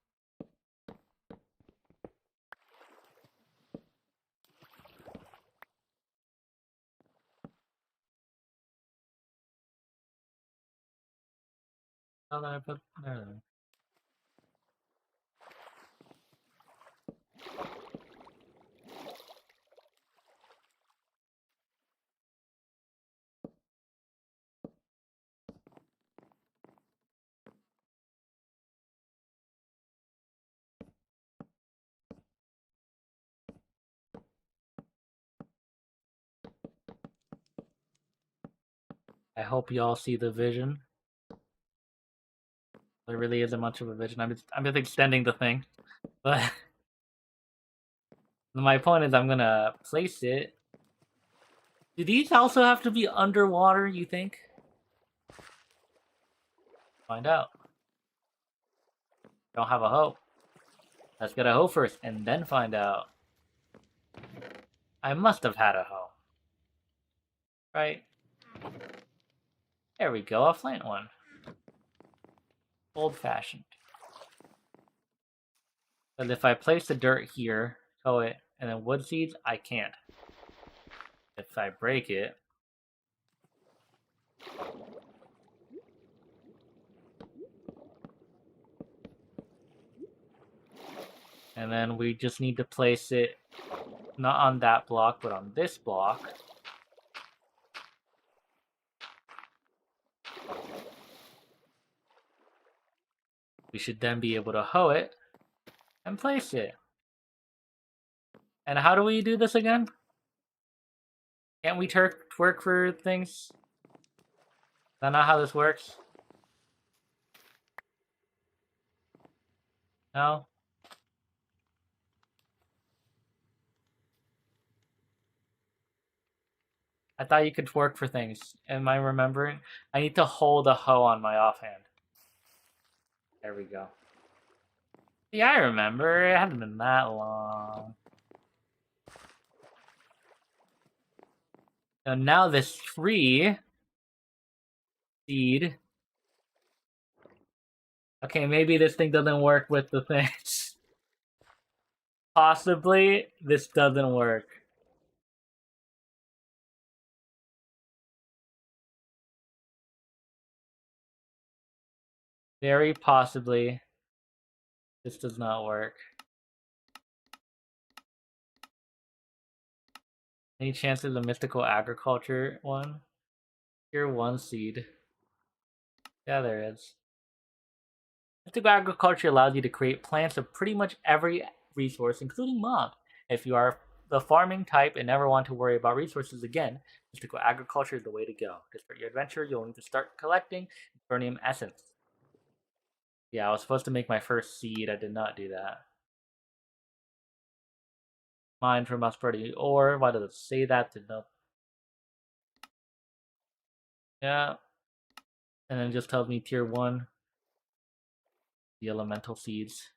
A: How did I put there? I hope you all see the vision. There really isn't much of a vision. I'm just extending the thing. But my point is I'm gonna place it. Do these also have to be underwater, you think? Find out. Don't have a hoe. Let's get a hoe first and then find out. I must have had a hoe. Right? There we go, a plant one. Old-fashioned. But if I place the dirt here, hoe it, and then wood seeds, I can't. If I break it... And then we just need to place it not on that block, but on this block. We should then be able to hoe it and place it. And how do we do this again? Can't we twerk for things? Is that not how this works? No? I thought you could twerk for things. Am I remembering? I need to hold a hoe on my offhand. There we go. Yeah, I remember. It hasn't been that long. So now this tree seed. Okay, maybe this thing doesn't work with the things. Possibly this doesn't work. Very possibly this does not work. Any chance of the mystical agriculture one? Here, one seed. Yeah, there is. Mystical agriculture allows you to create plants of pretty much every resource, including mob. If you are the farming type and never want to worry about resources again, mystical agriculture is the way to go. To start your adventure, you'll need to start collecting Infernium essence. Yeah, I was supposed to make my first seed. I did not do that. Mine for prosperity. Or, why does it say that to know? Yeah. And then it just tells me tier 1. The elemental seeds.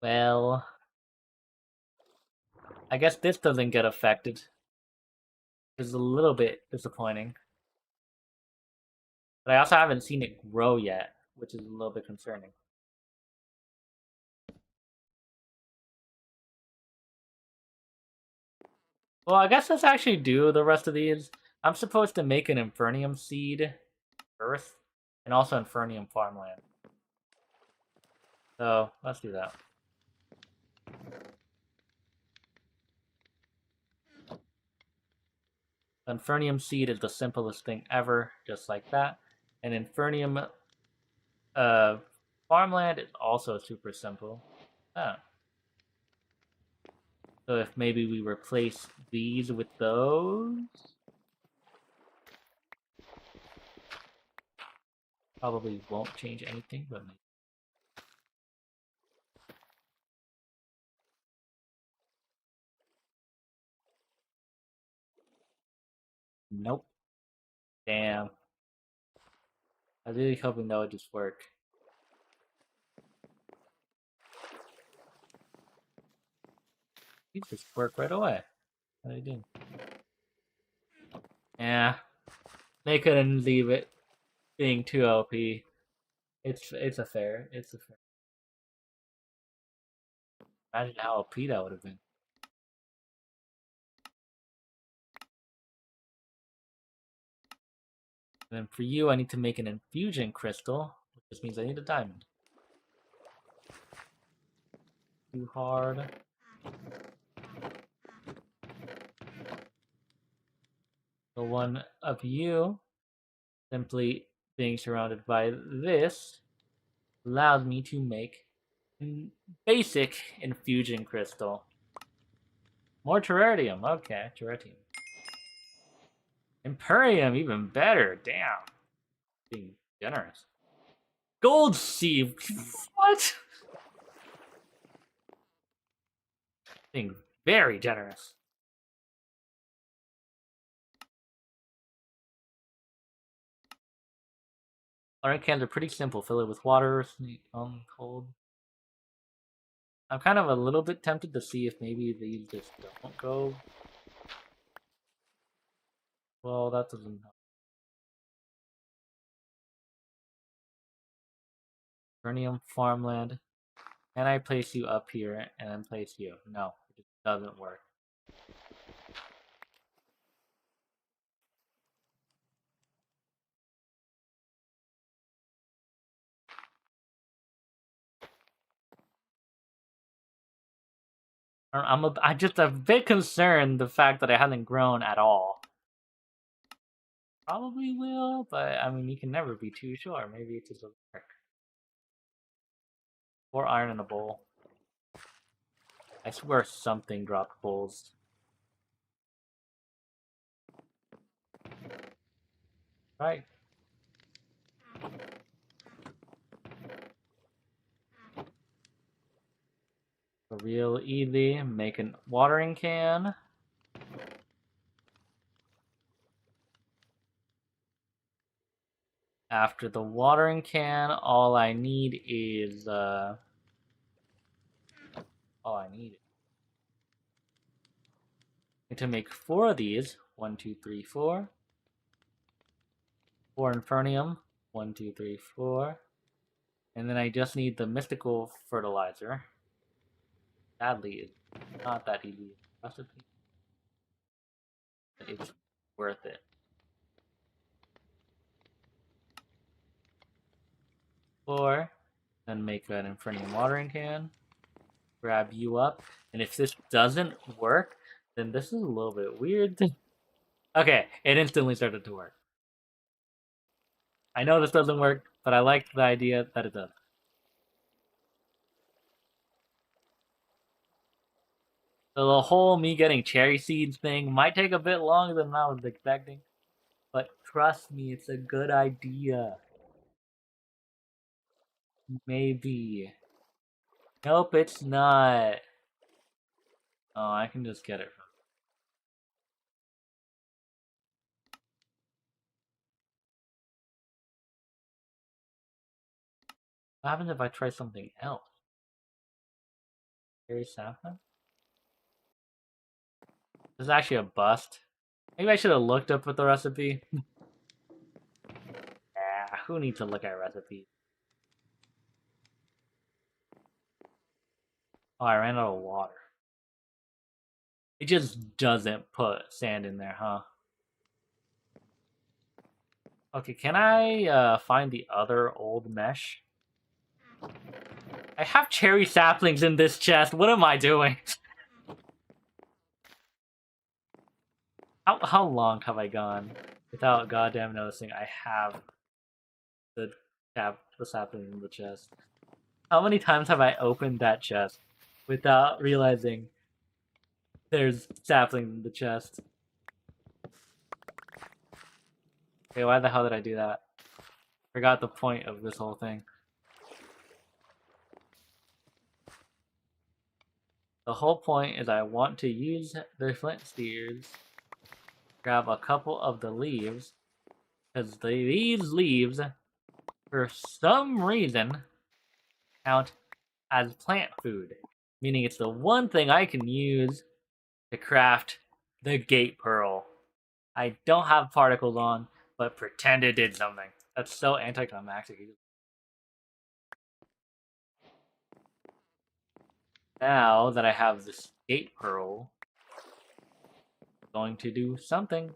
A: Well, I guess this doesn't get affected. It's a little bit disappointing. But I also haven't seen it grow yet, which is a little bit concerning. Well, I guess let's actually do the rest of these. I'm supposed to make an Infernium seed earth and also Infernium farmland. So let's do that. Infernium seed is the simplest thing ever, just like that. And Infernium farmland is also super simple. Oh. So if maybe we replace these with those, probably won't change anything, but maybe. Nope. Damn. I was really hoping that would just work. These just work right away. What are they doing? Yeah. They couldn't leave it being too OP. It's a fair. It's a fair. Imagine how OP that would have been. And then for you, I need to make an infusion crystal, which just means I need a diamond. Too hard. The one of you simply being surrounded by this allows me to make basic infusion crystal. More terrarium. Okay, terrarium. Imperium, even better. Damn. Being generous. Gold seed. What? Being very generous. Alright, cans are pretty simple. Fill it with water, cold. I'm kind of a little bit tempted to see if maybe these just don't go. Well, that doesn't help. Vernium farmland. Can I place you up here and then place you? No, it doesn't work. I'm just a bit concerned the fact that it hasn't grown at all. Probably will, but I mean, you can never be too sure. Maybe it just doesn't work. 4 iron in a bowl. I swear something dropped bowls. Right. Real easy. Make a watering can. After the watering can, all I need is to make 4 of these. 1, 2, 3, 4. 4 Infernium. 1, 2, 3, 4. And then I just need the mystical fertilizer. Sadly, it's not that easy. Recipe. It's worth it. 4. Then make an Infernium watering can. Grab you up. And if this doesn't work, then this is a little bit weird. Okay, it instantly started to work. I know this doesn't work, but I like the idea that it does. So the whole me getting cherry seeds thing might take a bit longer than I was expecting. But trust me, it's a good idea. Maybe. Nope, it's not. Oh, I can just get it from. What happens if I try something else? Cherry saffron? This is actually a bust. Maybe I should have looked up with the recipe. Who needs to look at recipes? Oh, I ran out of water. It just doesn't put sand in there, huh? Okay, can I find the other old mesh? I have cherry saplings in this chest. What am I doing? How long have I gone without goddamn noticing I have the sapling in the chest? How many times have I opened that chest without realizing there's saplings in the chest? Okay, why the hell did I do that? Forgot the point of this whole thing. The whole point is I want to use the flint spears, grab a couple of the leaves, because these leaves, for some reason, count as plant food. Meaning it's the one thing I can use to craft the gate pearl. I don't have particles on, but pretend it did something. That's so anticlimactic. Now that I have this gate pearl, I'm going to do something.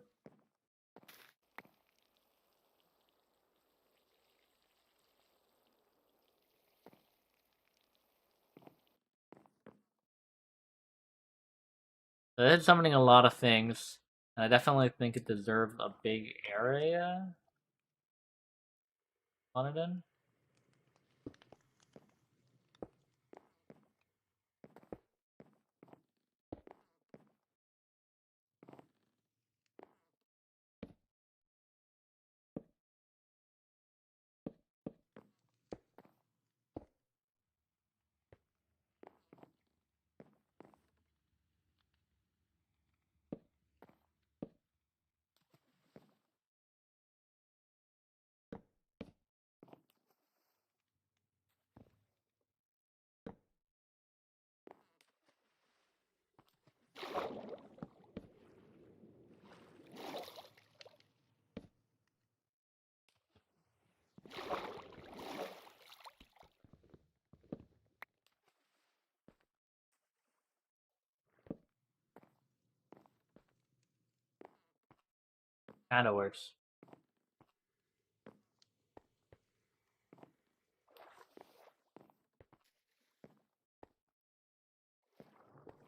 A: So it's summoning a lot of things. And I definitely think it deserves a big area on it in. Kinda works.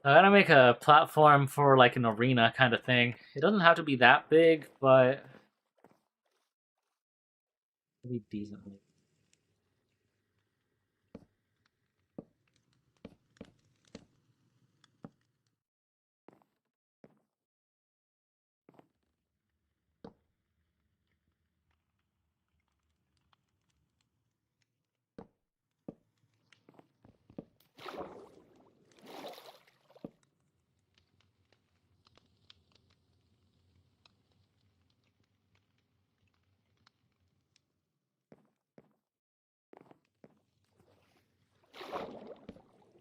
A: I gotta make a platform for like an arena kind of thing. It doesn't have to be that big, but it'll be decently.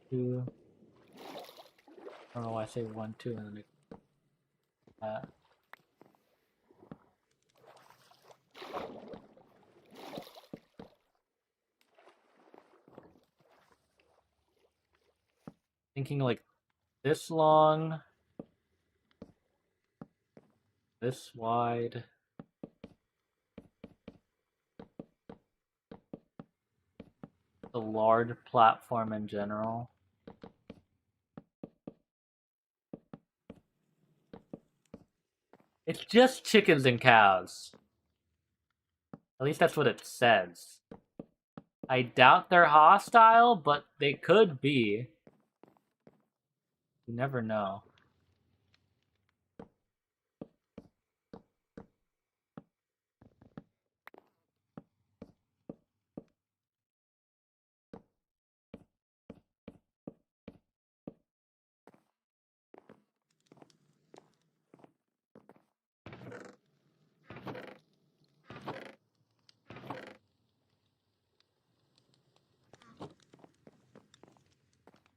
A: Two. I don't know why I say 1, 2, and then make that. Thinking like this long, this wide. The large platform in general. It's just chickens and cows. At least that's what it says. I doubt they're hostile, but they could be. You never know.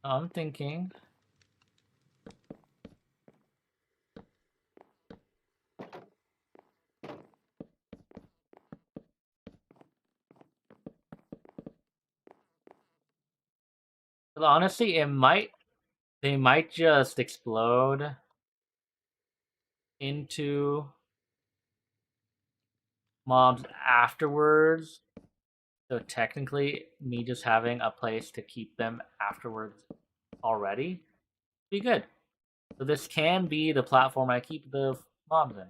A: I'm thinking. But honestly, they might just explode into mobs afterwards. So technically, me just having a place to keep them afterwards already be good. So this can be the platform I keep the mobs in.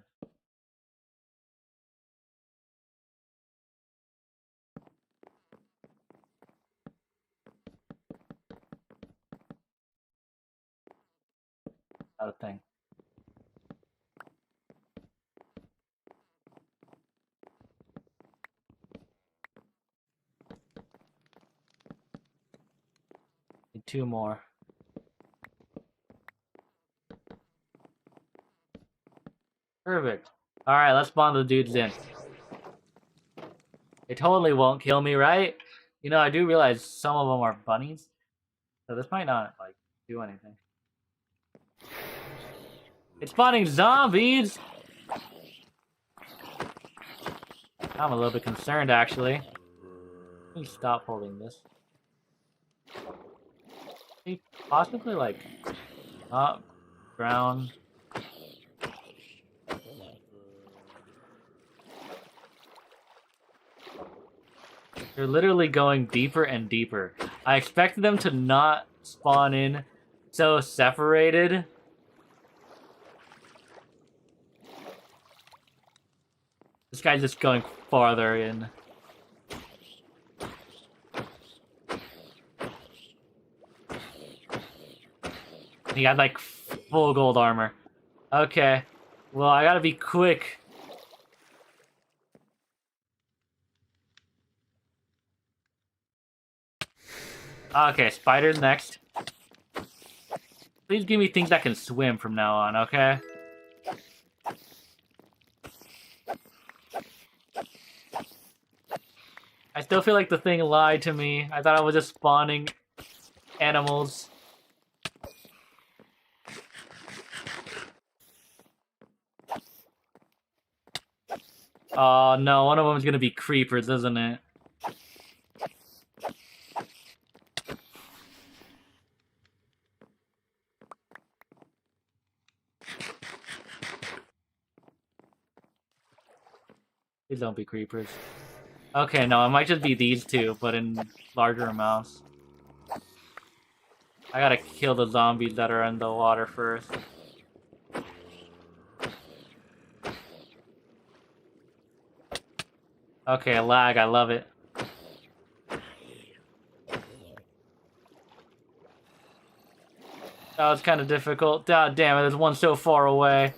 A: Not a thing. Need 2 more. Perfect. Alright, let's spawn the dudes in. They totally won't kill me, right? You know, I do realize some of them are bunnies. So this might not, like, do anything. It's spawning zombies! I'm a little bit concerned, actually. Let me stop holding this. Maybe possibly, like, up, ground. They're literally going deeper and deeper. I expected them to not spawn in so separated. This guy's just going farther in. He had like full gold armor. Okay. Well, I gotta be quick. Okay, spiders next. Please give me things that can swim from now on, okay? I still feel like the thing lied to me. I thought I was just spawning animals. Oh no, one of them is gonna be creepers, isn't it? Please don't be creepers. Okay, no, it might just be these two, but in larger amounts. I gotta kill the zombies that are in the water first. Okay, lag, I love it. That was kind of difficult. God damn it, there's one so far away.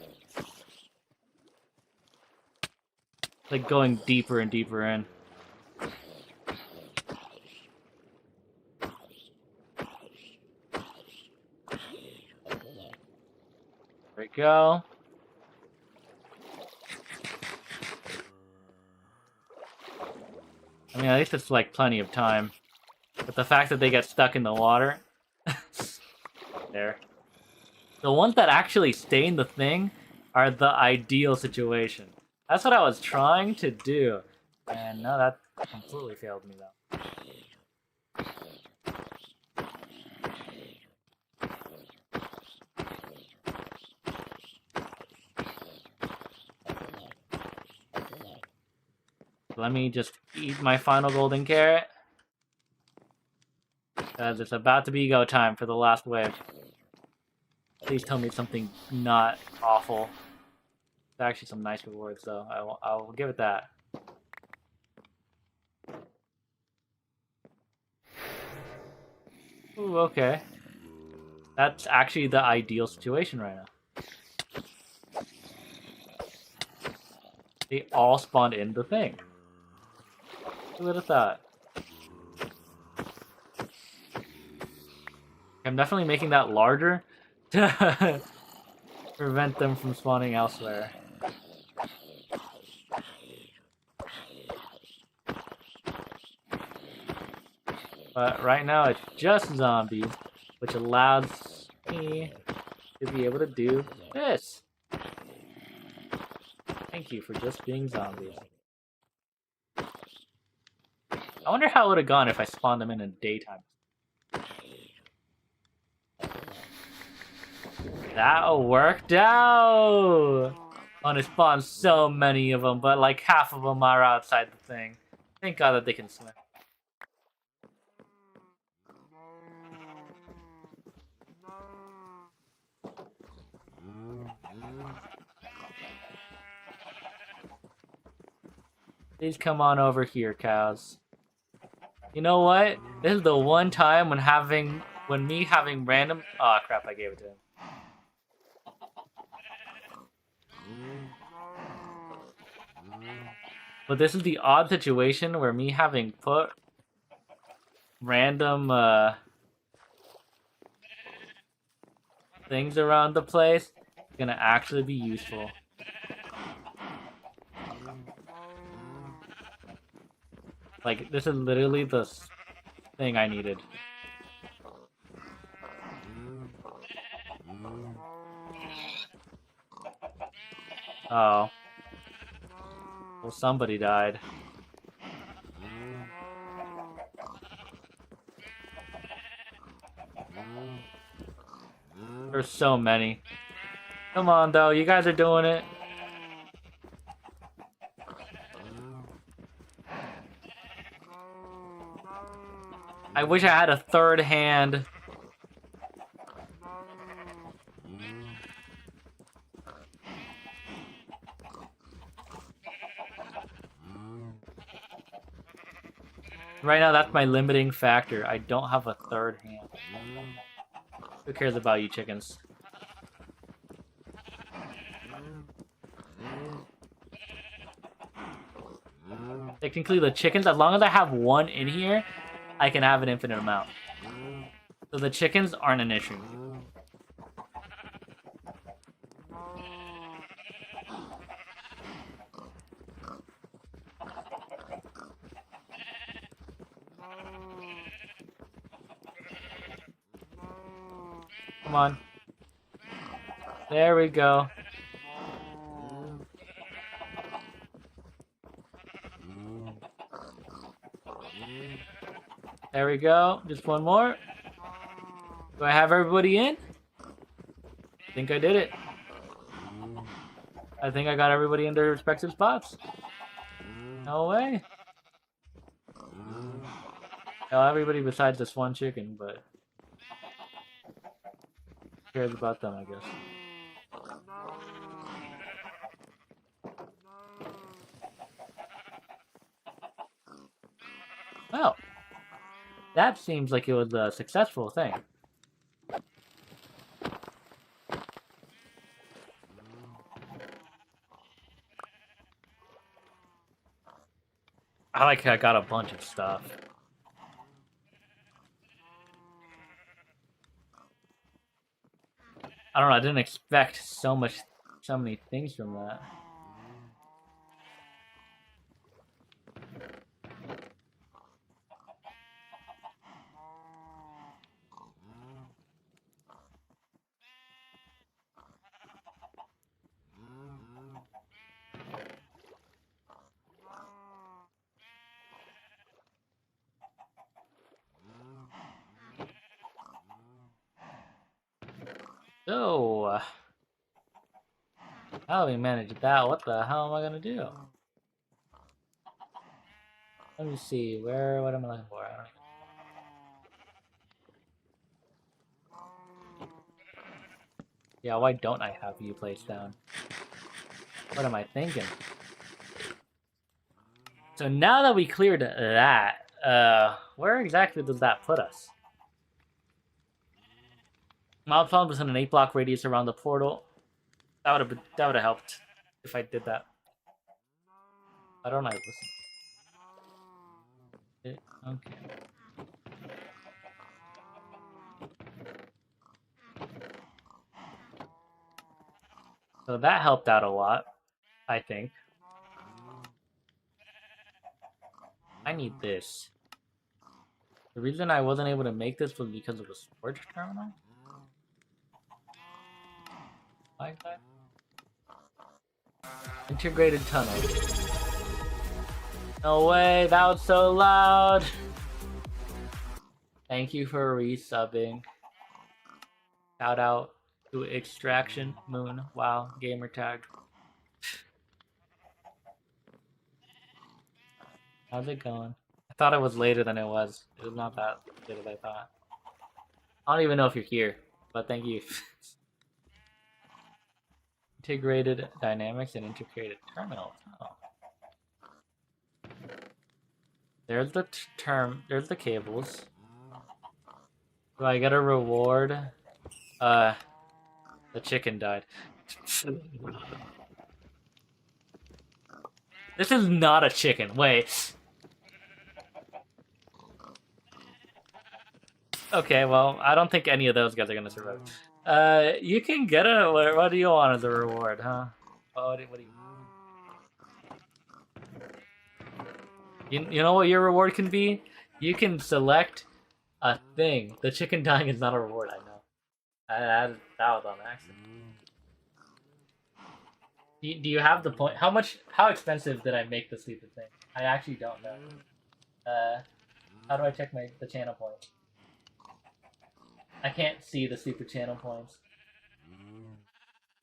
A: Like going deeper and deeper in. There we go. I mean, at least it's like plenty of time. But the fact that they get stuck in the water... there. The ones that actually stay in the thing are the ideal situation. That's what I was trying to do. And no, that completely failed me though. Let me just eat my final golden carrot. Because it's about to be go time for the last wave. Please tell me something not awful. There's actually some nice rewards though. I will give it that. Ooh, okay. That's actually the ideal situation right now. They all spawned in the thing. Who would have thought? I'm definitely making that larger to prevent them from spawning elsewhere. But right now it's just zombies, which allows me to be able to do this. Thank you for just being zombies. I wonder how it would have gone if I spawned them in the daytime. That worked out! Oh, and it spawned so many of them, but like half of them are outside the thing. Thank God that they can swim. Please come on over here, cows. You know what? This is the one time when me having random... Oh crap, I gave it to him. But this is the odd situation where me having put random things around the place is gonna actually be useful. Like, this is literally the thing I needed. Oh. Well, somebody died. There's so many. Come on, though. You guys are doing it. I wish I had a third hand. Right now, that's my limiting factor. I don't have a third hand. Who cares about you chickens? Technically, the chickens, as long as I have one in here, I can have an infinite amount. So the chickens aren't an issue. Come on. There we go. There we go. Just one more. Do I have everybody in? I think I did it. I think I got everybody in their respective spots. No way. No, everybody besides this one chicken, but cares about them, I guess. Well, that seems like it was a successful thing. I like how I got a bunch of stuff. I don't know, I didn't expect so many things from that. So, how do we manage that? What the hell am I gonna do? Let me see, what am I looking for? I don't Yeah, why don't I have you placed down? What am I thinking? So now that we cleared that, where exactly does that put us? Mob spawn within an 8-block radius around the portal. That would have helped if I did that. Why don't I listen? Okay. So that helped out a lot, I think. I need this. The reason I wasn't able to make this was because of the storage terminal? Like that? Integrated tunnel. No way, that was so loud! Thank you for resubbing. Shout out to Extraction Moon. Wow, gamer tag. How's it going? I thought it was later than it was. It was not that good as I thought. I don't even know if you're here, but thank you. Integrated dynamics and integrated terminal. Oh. There's the there's the cables. Do I get a reward? The chicken died. This is not a chicken. Wait. Okay, well, I don't think any of those guys are gonna survive. You can get a. What do you want as a reward, huh? What do you know what your reward can be? You can select a thing. The chicken dying is not a reward, I know. That was on accident. Do you have the point? How expensive did I make the stupid thing? I actually don't know. How do I check the channel points? I can't see the stupid channel points.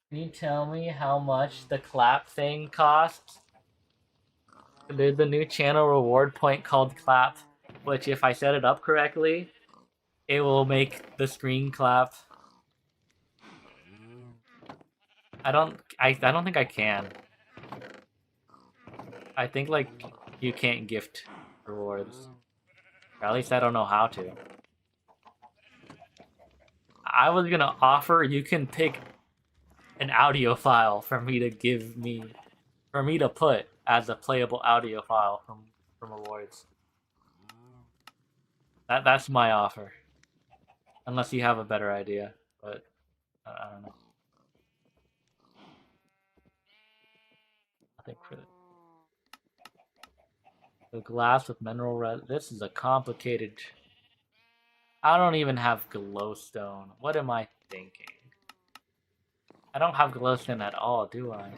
A: Can you tell me how much the clap thing costs? There's a new channel reward point called clap, which if I set it up correctly, it will make the screen clap. I don't think I can. I think like you can't gift rewards. Or at least I don't know how to. I was gonna offer you can pick an audio file for me to put as a playable audio file from awards. That's my offer. Unless you have a better idea, but I don't know. I think for the glass with mineral red. This is a complicated. I don't even have glowstone. What am I thinking? I don't have glowstone at all, do I?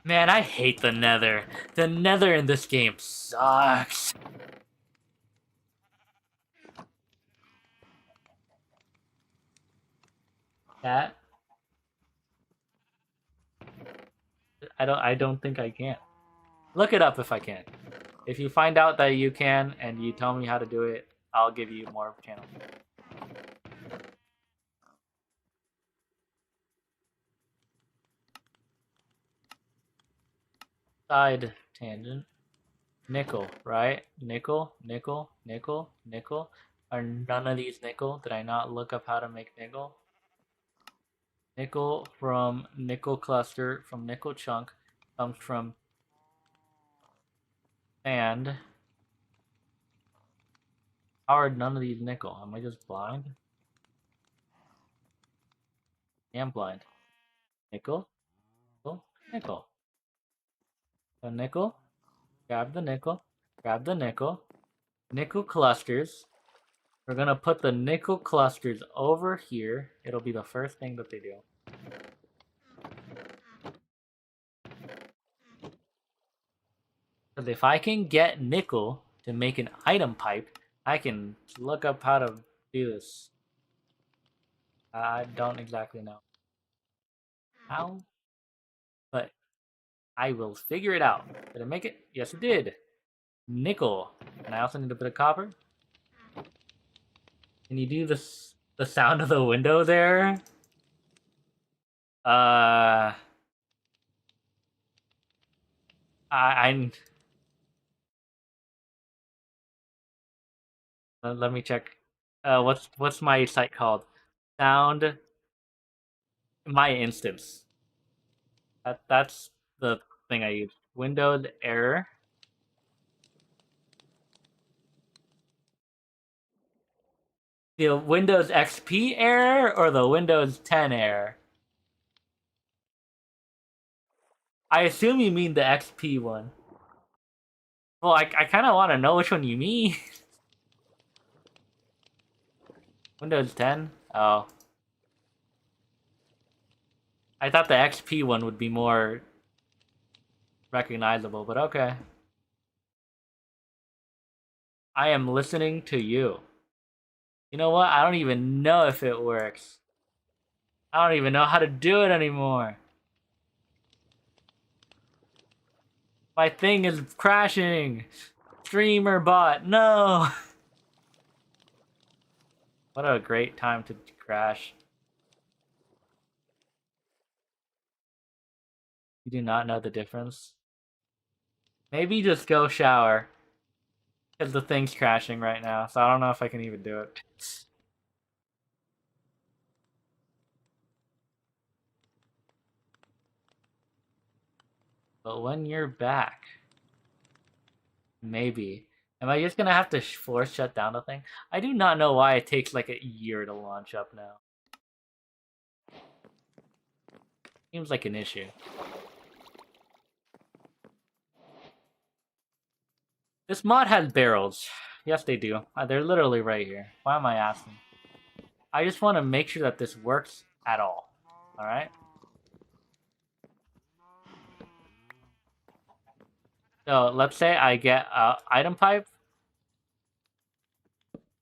A: Man, I hate the nether. The nether in this game sucks. That I don't think I can. Look it up if I can. If you find out that you can and you tell me how to do it, I'll give you more channels. Side tangent. Nickel, right? Nickel, nickel, nickel, nickel. Are none of these nickel? Did I not look up how to make nickel? Nickel from nickel cluster from nickel chunk comes from sand. How are none of these nickel? Am I just blind? I am blind. Nickel, nickel, nickel. So nickel, grab the nickel, grab the nickel. Nickel clusters. We're gonna put the nickel clusters over here. It'll be the first thing that they do. Because if I can get nickel to make an item pipe, I can look up how to do this. I don't exactly know how, but I will figure it out. Did I make it? Yes, it did. Nickel. And I also need a bit of copper. Can you do this? The sound of the window there? I'm. Let me check. What's my site called? Sound my instance. That's the thing I use. Windows error. The Windows XP error or the Windows 10 error? I assume you mean the XP one. Well, I kind of want to know which one you mean. Windows 10? Oh. I thought the XP one would be more recognizable, but okay. I am listening to you. You know what? I don't even know if it works. I don't even know how to do it anymore. My thing is crashing. Streamer bot, no. What a great time to crash. You do not know the difference? Maybe just go shower. Because the thing's crashing right now, so I don't know if I can even do it. But when you're back, maybe. Am I just gonna have to force shut down the thing? I do not know why it takes like a year to launch up now. Seems like an issue. This mod has barrels. Yes, they do. They're literally right here. Why am I asking? I just want to make sure that this works at all. Alright? So, let's say I get a item pipe.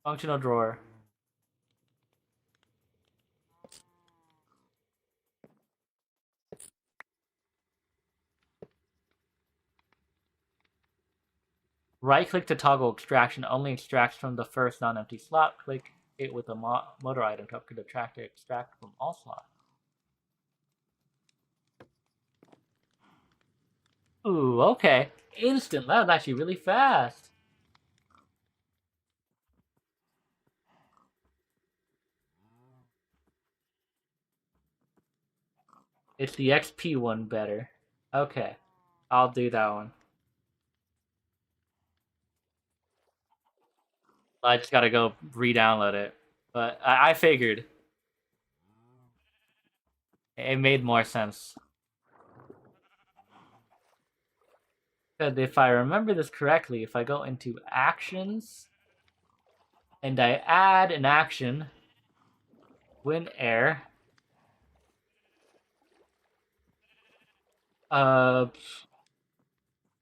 A: Functional drawer. Right-click to toggle extraction. Only extracts from the first non-empty slot. Click it with a motor item to upgrade the track to extract from all slots. Ooh, okay. Instant. That was actually really fast. It's the XP one better. Okay. I'll do that one. I just gotta go re-download it. But I figured. It made more sense. Because if I remember this correctly, if I go into actions and I add an action, win air.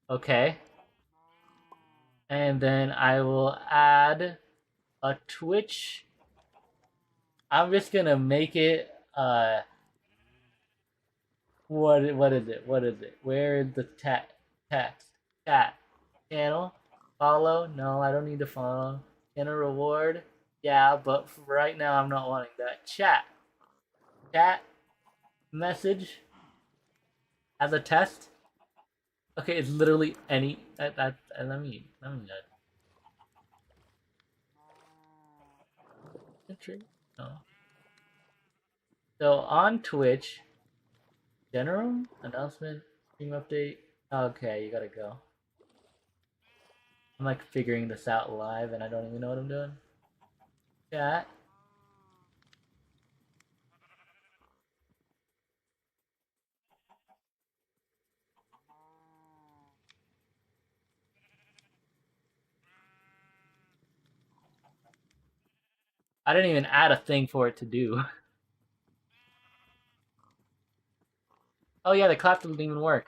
A: Okay. And then I will add a Twitch. I'm just gonna make it what is it? What is it? Where is the text? Chat. Channel. Follow. No, I don't need to follow. Channel reward. Yeah, but for right now I'm not wanting that. Chat. Chat. Message. As a test. Okay, it's literally any. Let me entry. No. So on Twitch, general announcement, stream update. Okay, you gotta go. I'm like figuring this out live, and I don't even know what I'm doing. Chat. I didn't even add a thing for it to do. Oh yeah, the clap didn't even work.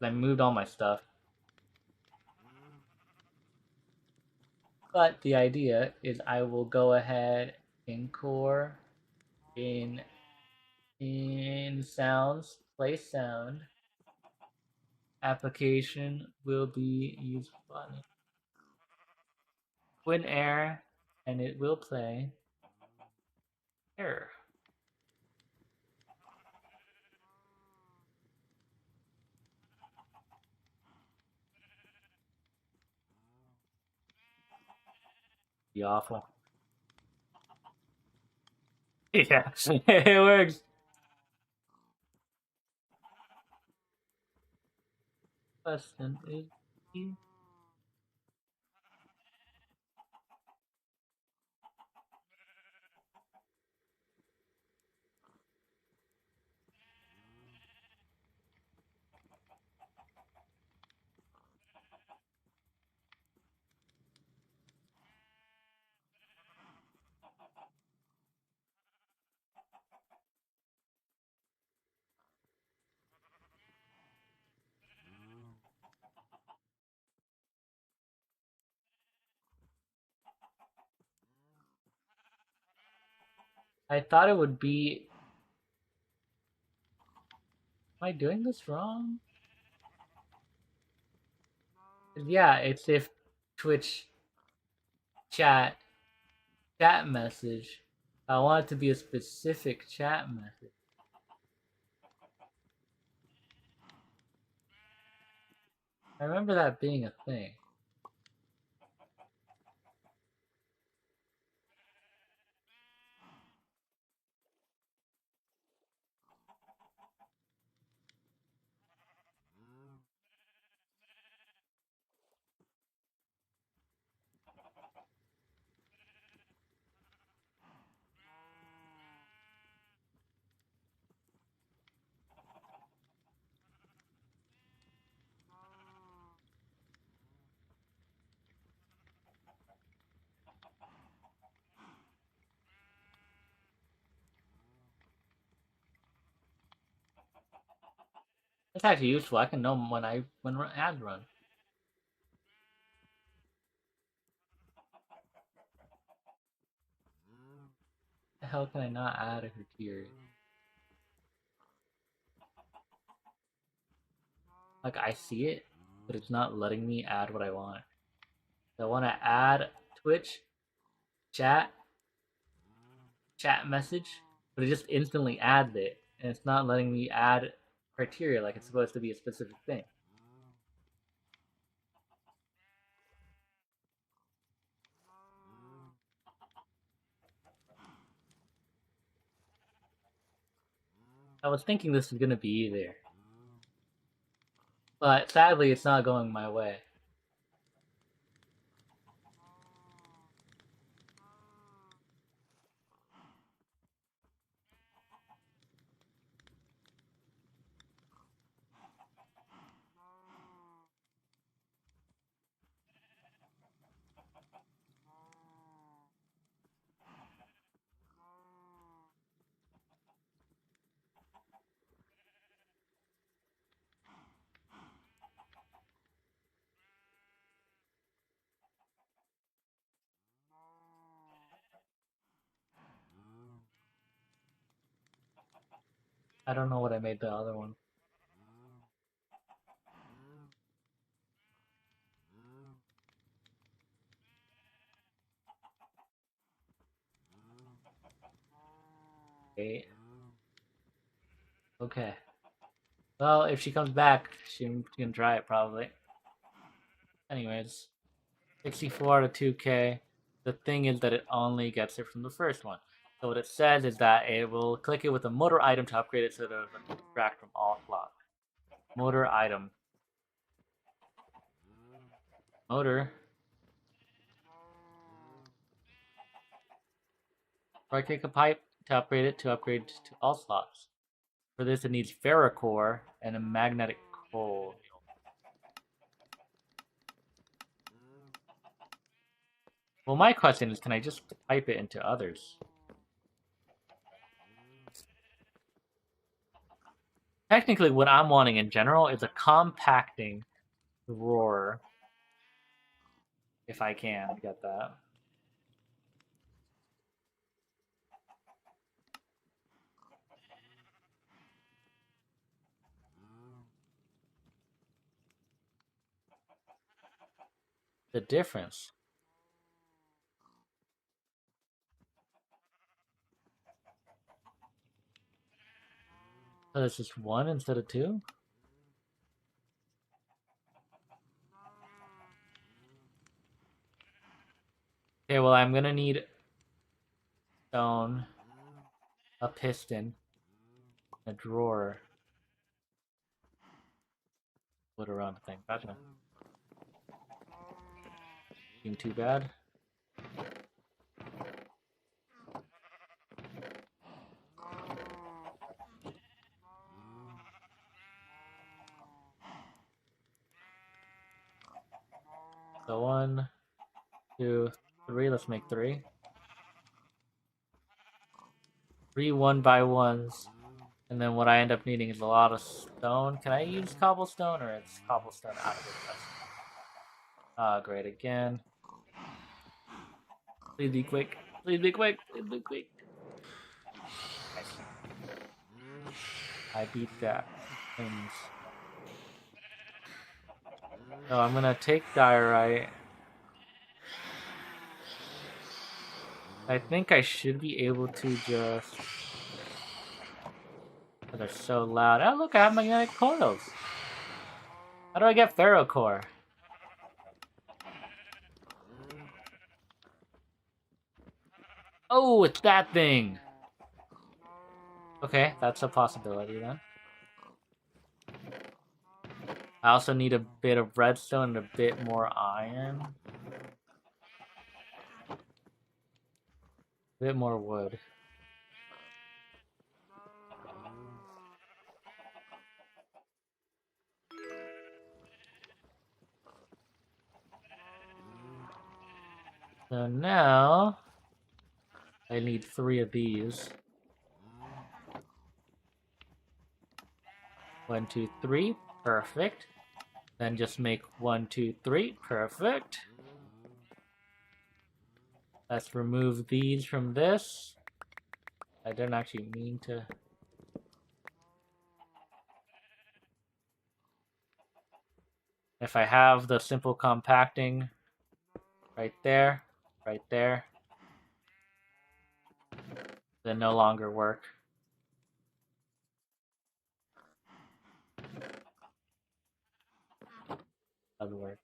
A: I moved all my stuff. But the idea is I will go ahead in core in sounds, play sound. Application will be use button. When error, and it will play error. Be awful. Yeah, it works. Question is, I thought it would be. Am I doing this wrong? Yeah, it's if Twitch chat chat message. I want it to be a specific chat message. I remember that being a thing. It's actually useful. I can know when ads run. The hell can I not add a criteria? Like I see it, but it's not letting me add what I want. So I want to add Twitch chat chat message, but it just instantly adds it, and it's not letting me add criteria like it's supposed to be a specific thing. I was thinking this was gonna be easier, but sadly, it's not going my way. I don't know what I made the other one. Wait. Okay. Well, if she comes back, she can try it probably. Anyways, 64 to 2K. The thing is that it only gets it from the first one. So what it says is that it will click it with a motor item to upgrade it so that it doesn't distract from all clock. Motor item. Motor. Right click a pipe to upgrade to all slots. For this it needs ferrocore and a magnetic coal. Well, my question is, can I just pipe it into others? Technically, what I'm wanting in general is a compacting drawer. If I can get that. The difference. So it's just one instead of two? Okay, well, I'm gonna need stone, a piston, a drawer. Put around the thing. Gotcha. Seem too bad. So 1, 2, 3. Let's make 3. 3 1x1s. And then what I end up needing is a lot of stone. Can I use cobblestone or it's cobblestone out of it? Ah, great again. Please be quick. Please be quick. Please be quick. Nice. I beat that. Things. So I'm gonna take diorite. I think I should be able to just... Oh, they're so loud. Oh, look, I have magnetic coils. How do I get ferrocore? Oh, it's that thing. Okay, that's a possibility then. I also need a bit of redstone and a bit more iron. A bit more wood. So now I need 3 of these. 1, 2, 3. Perfect. Then just make 1, 2, 3. Perfect. Let's remove these from this. I didn't actually mean to. If I have the simple compacting right there, then no longer work. Doesn't work.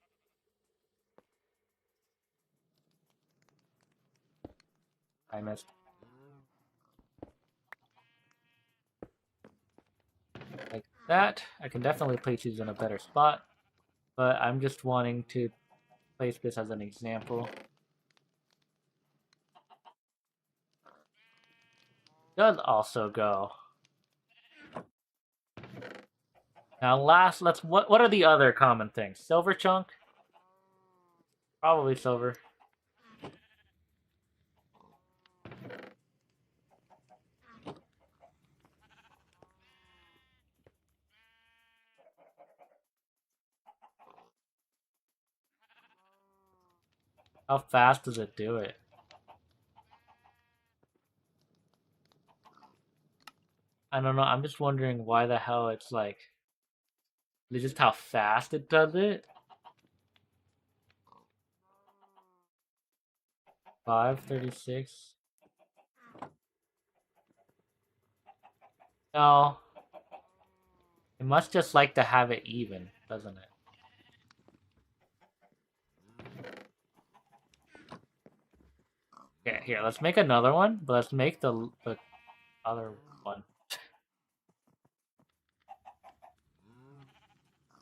A: I missed. Like that. I can definitely place these in a better spot, but I'm just wanting to place this as an example. Does also go. Now last, what are the other common things? Silver chunk? Probably silver. How fast does it do it? I don't know, I'm just wondering why the hell it's like... Is it just how fast it does it? 536. No. It must just like to have it even, doesn't it? Okay, here, let's make another one, but let's make the other one.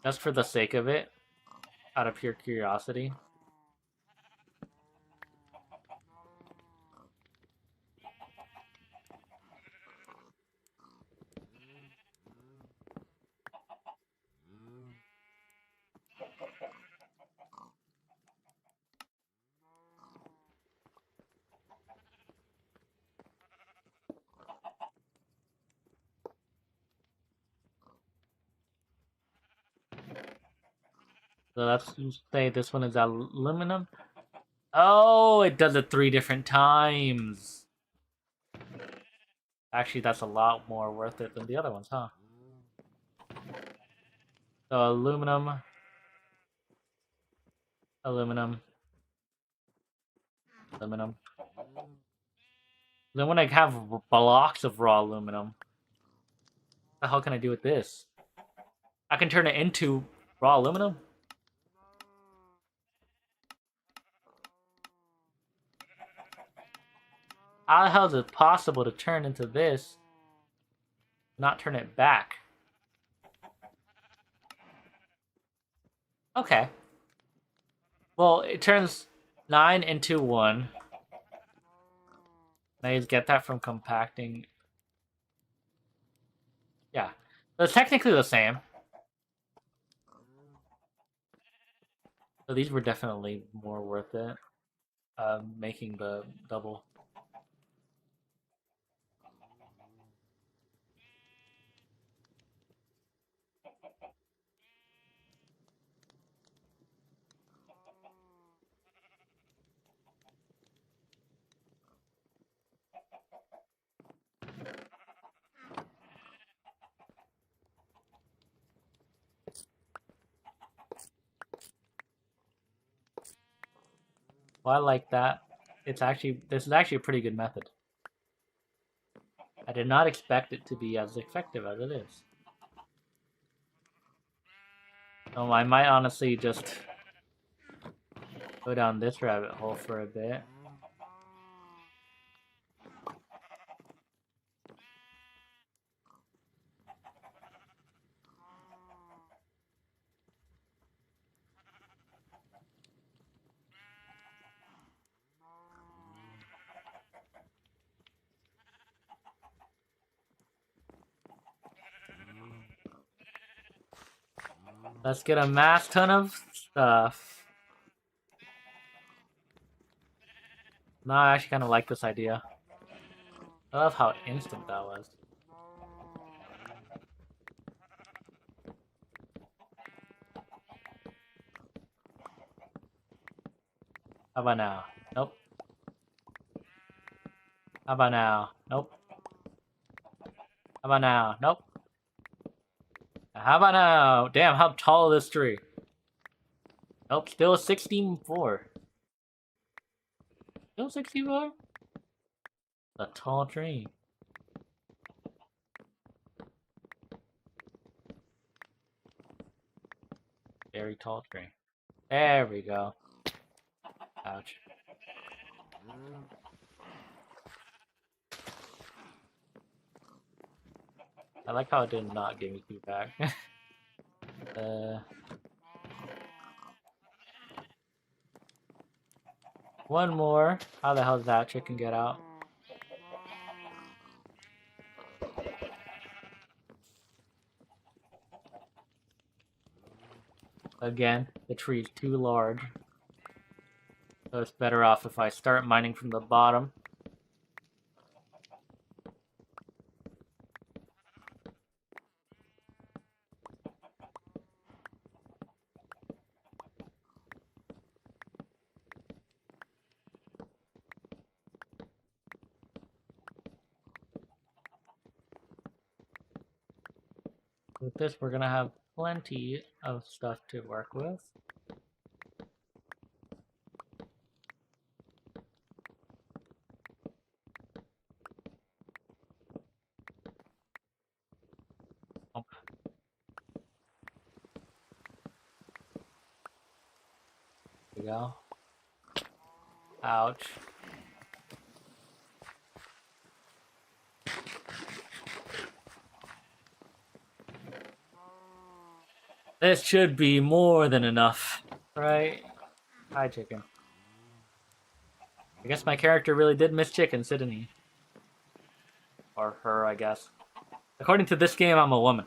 A: Just for the sake of it, out of pure curiosity. So let's say this one is aluminum. Oh, it does it 3 different times. Actually, that's a lot more worth it than the other ones, huh? So aluminum, aluminum, aluminum. Then when I have blocks of raw aluminum, what the hell can I do with this? I can turn it into raw aluminum? How the hell is it possible to turn into this, not turn it back? Okay. Well, it turns 9 into 1. And I just get that from compacting. Yeah. So it's technically the same. So these were definitely more worth it. Making the double. Well, I like that. This is actually a pretty good method. I did not expect it to be as effective as it is. So I might honestly just go down this rabbit hole for a bit. Let's get a mass ton of stuff. No, I actually kind of like this idea. I love how instant that was. How about now? Nope. How about now? Nope. How about now? Nope. How about now? Damn, how tall is this tree? Nope, still 64. Still 64? A tall tree. Very tall tree. There we go. Ouch. I like how it did not give me feedback. One more. How the hell did that chicken get out? Again, the tree is too large. So it's better off if I start mining from the bottom. With this, we're gonna have plenty of stuff to work with. we go. Ouch. This should be more than enough, right? Hi, chicken. I guess my character really did miss chickens, didn't he? Or her, I guess. According to this game, I'm a woman.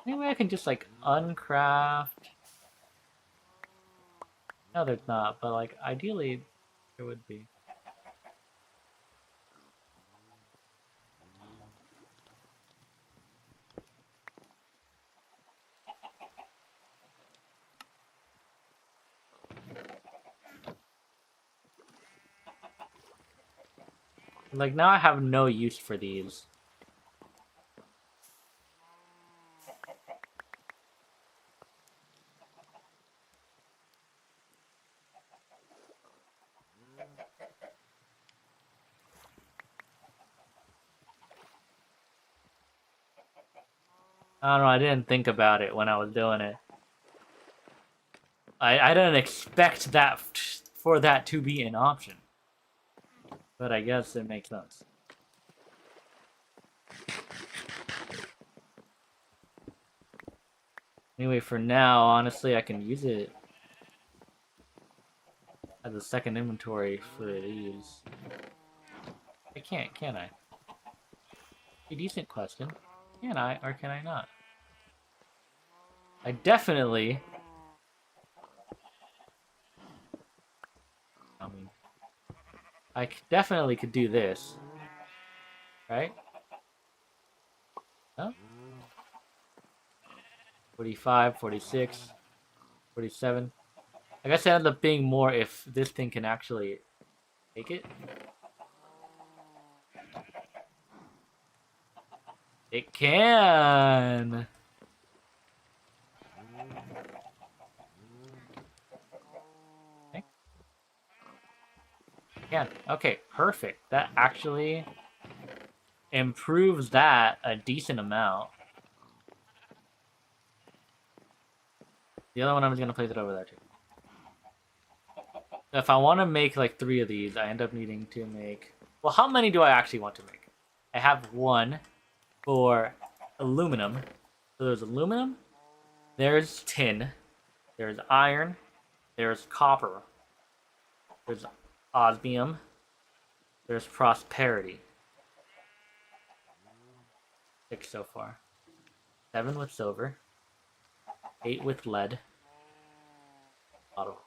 A: Anyway, I can just, like, uncraft. No, there's not, but, like, ideally, there would be. Like, now I have no use for these. I don't know, I didn't think about it when I was doing it. I didn't expect that for that to be an option. But I guess it makes sense. Anyway, for now, honestly, I can use it as a second inventory for these. I can't, can I? A decent question. Can I, or can I not? I definitely... I definitely could do this. Right? No? 45, 46, 47. I guess it ends up being more if this thing can actually take it. It can! Okay. It can. Okay, perfect. That actually improves that a decent amount. The other one I'm just gonna place it over there too. If I want to make like 3 of these, I end up needing to make... Well, how many do I actually want to make? I have one for aluminum. So there's aluminum, there's tin, there's iron, there's copper, there's osmium, there's prosperity. 6 so far. 7 with silver, 8 with lead. Auto.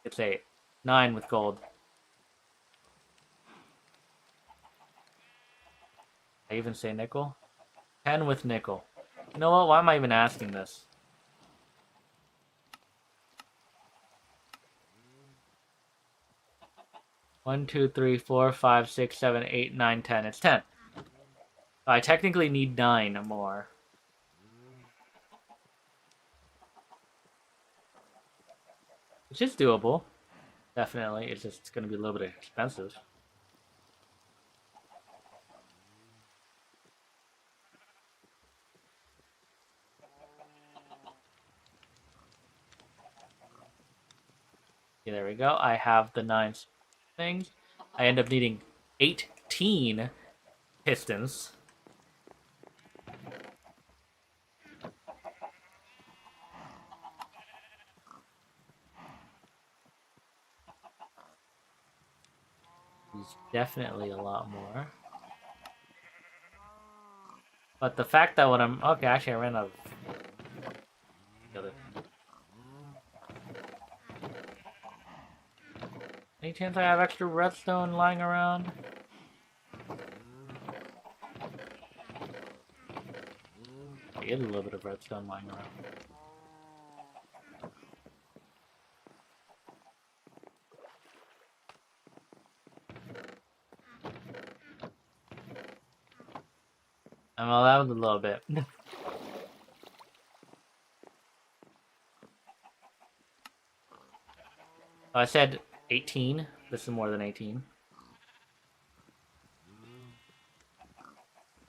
A: It's 8. 9 with gold. I even say nickel. 10 with nickel. You know what? Why am I even asking this? One, 2, 3, 4, 5, 6, 7, 8, 9, 10. It's 10. I technically need 9 more. Which is doable. Definitely. It's just going to be a little bit expensive. Okay, there we go. I have the 9 things. I end up needing 18 pistons. Is definitely a lot more. But the fact that when I'm... Okay, actually I ran out of... Any chance I have extra redstone lying around? I get a little bit of redstone lying around. Well, that was a little bit. I said 18. This is more than 18.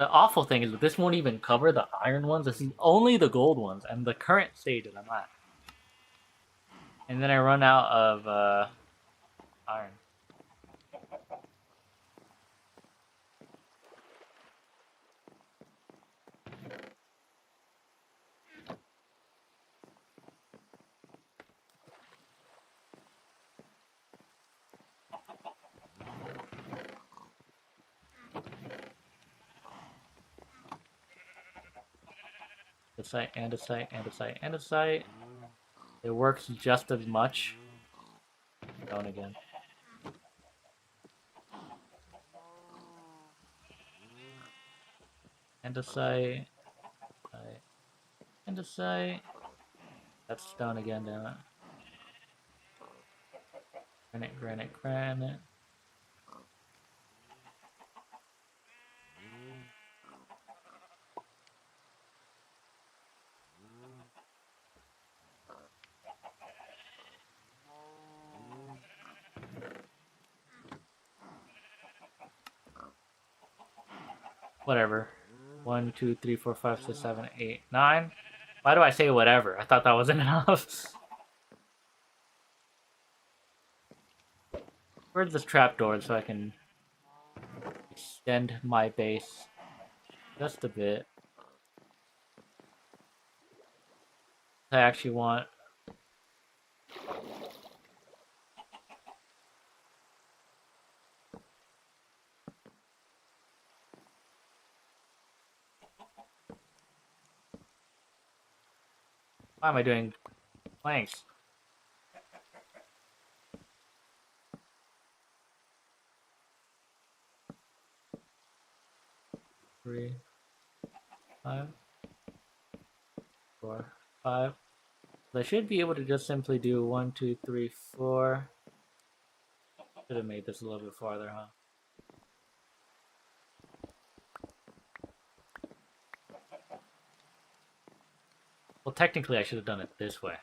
A: The awful thing is that this won't even cover the iron ones. This is only the gold ones and the current stage that I'm at. And then I run out of iron. Andesite, andesite, andesite, andesite. It works just as much. Going again. Andesite, andesite. That's stone again, damn it. Granite, granite, granite. Whatever. 1, 2, 3, 4, 5, 6, 7, 8, 9. Why do I say whatever? I thought that wasn't enough. Where's this trapdoor so I can extend my base just a bit? I actually want. Why am I doing planks? Three, 5, 4, 5. I should be able to just simply do 1, 2, 3, 4. Should have made this a little bit farther, huh? Well, technically, I should have done it this way.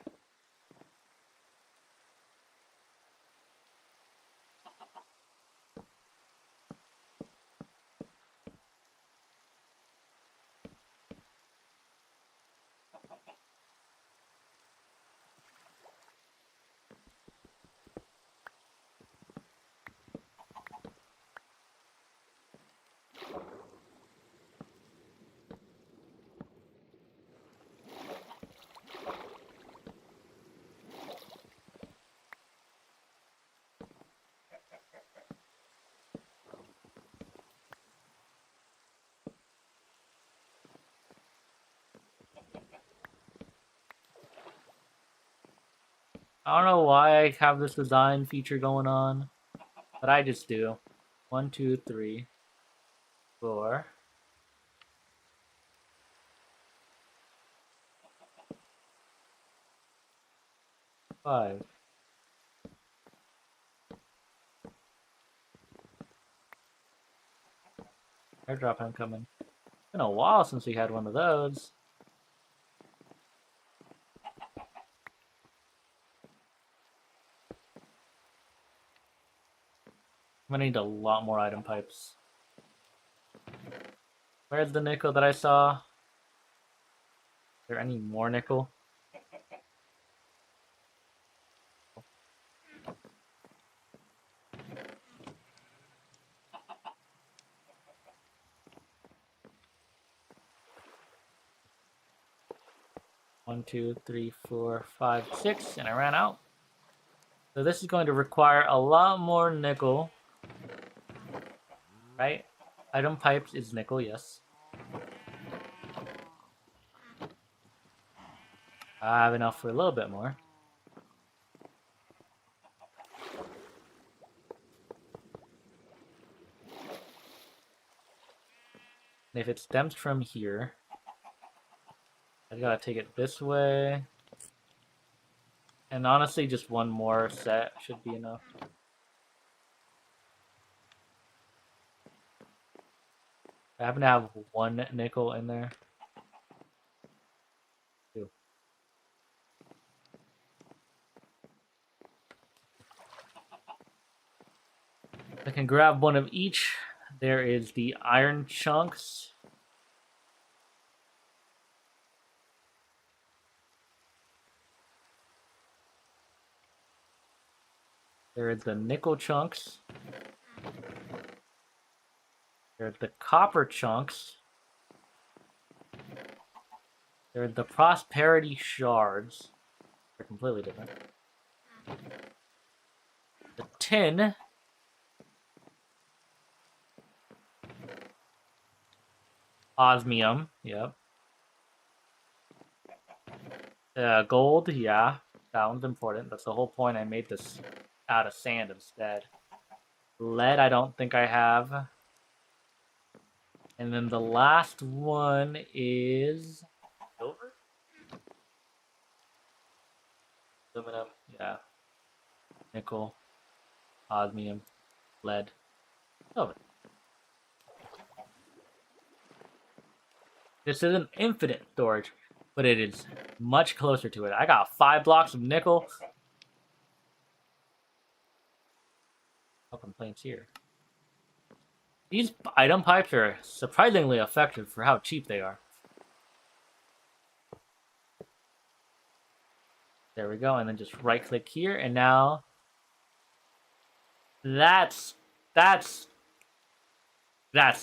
A: I don't know why I have this design feature going on, but I just do. 1, 2, 3, 4. 5. Airdrop incoming. Been a while since we had one of those. I'm gonna need a lot more item pipes. Where's the nickel that I saw? Is there any more nickel? One, 2, 3, 4, 5, 6, and I ran out. So this is going to require a lot more nickel. Right? Item pipes is nickel, yes. I have enough for a little bit more. And if it stems from here, I gotta take it this way. And honestly, just one more set should be enough. I happen to have one nickel in there. Two. I can grab one of each. There is the iron chunks. There are the nickel chunks. There are the copper chunks. There are the prosperity shards. They're completely different. The tin. Osmium, yep. Gold, yeah. That one's important. That's the whole point. I made this out of sand instead. Lead, I don't think I have. And then the last one is silver? Aluminum, yeah. Nickel, osmium, lead, silver. This isn't infinite storage, but it is much closer to it. I got 5 blocks of nickel. No complaints here. These item pipes are surprisingly effective for how cheap they are. There we go, and then just right click here, and now that's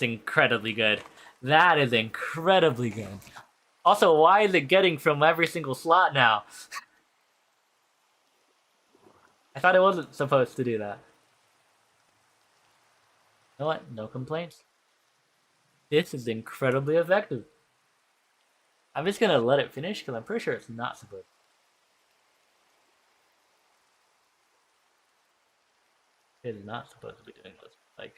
A: incredibly good. That is incredibly good. Also, why is it getting from every single slot now? I thought it wasn't supposed to do that. You know what? No complaints. This is incredibly effective. I'm just gonna let it finish because I'm pretty sure it's not supposed to. It is not supposed to be doing this. Like,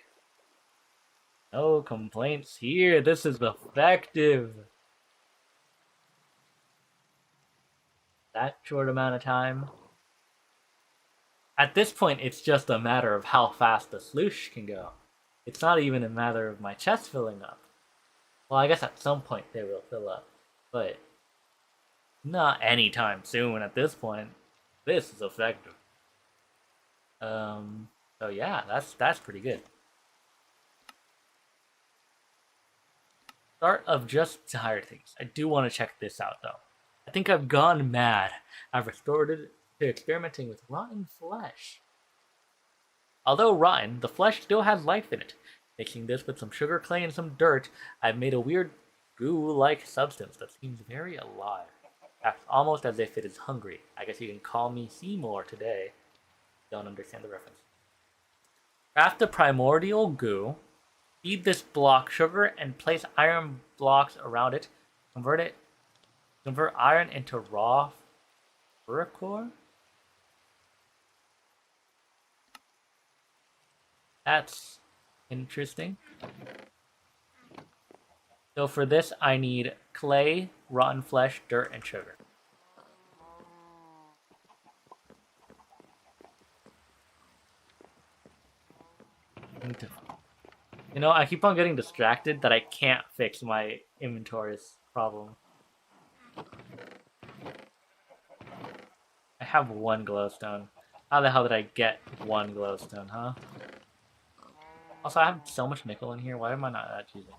A: no complaints here. This is effective. That short amount of time. At this point, it's just a matter of how fast the sloosh can go. It's not even a matter of my chest filling up. Well, I guess at some point they will fill up, but not anytime soon at this point. This is effective. So yeah, that's pretty good. Start of just higher things. I do want to check this out though. I think I've gone mad. I've resorted to experimenting with rotten flesh. Although rotten, the flesh still has life in it. Mixing this with some sugar clay and some dirt, I've made a weird goo-like substance that seems very alive. Acts almost as if it is hungry. I guess you can call me Seymour today. Don't understand the reference. Craft the primordial goo. Feed this block sugar and place iron blocks around it. Convert iron into raw ferrochlore? That's interesting. So for this, I need clay, rotten flesh, dirt, and sugar. You know, I keep on getting distracted that I can't fix my inventory's problem. I have 1 glowstone. How the hell did I get 1 glowstone, huh? Also, I have so much nickel in here. Why am I not using it?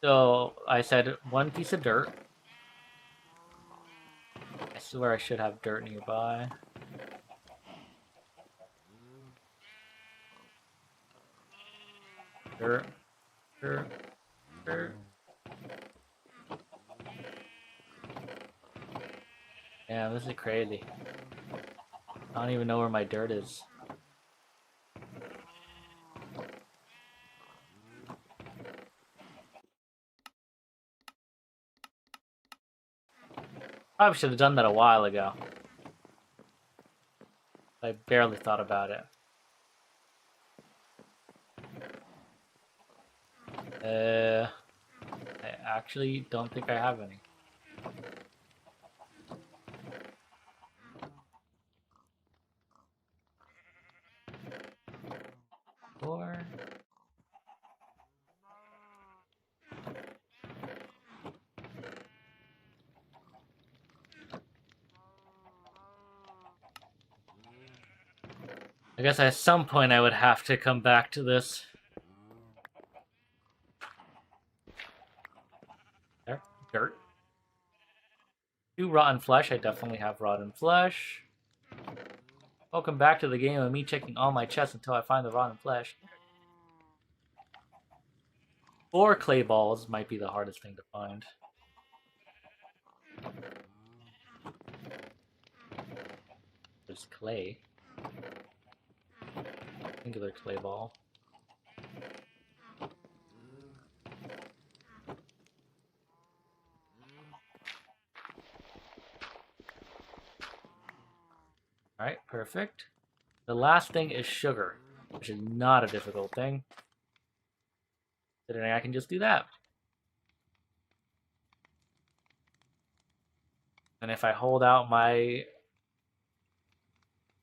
A: So, I said 1 piece of dirt. I swear I should have dirt nearby. Dirt. Yeah, this is crazy. I don't even know where my dirt is. Probably should have done that a while ago. I barely thought about it. I actually don't think I have any. Or... I guess at some point I would have to come back to this. Dirt. 2 rotten flesh. I definitely have rotten flesh. Welcome back to the game of me checking all my chests until I find the rotten flesh. 4 clay balls might be the hardest thing to find. There's clay. Singular clay ball. Alright, perfect. The last thing is sugar, which is not a difficult thing. Considering I can just do that. And if I hold out my...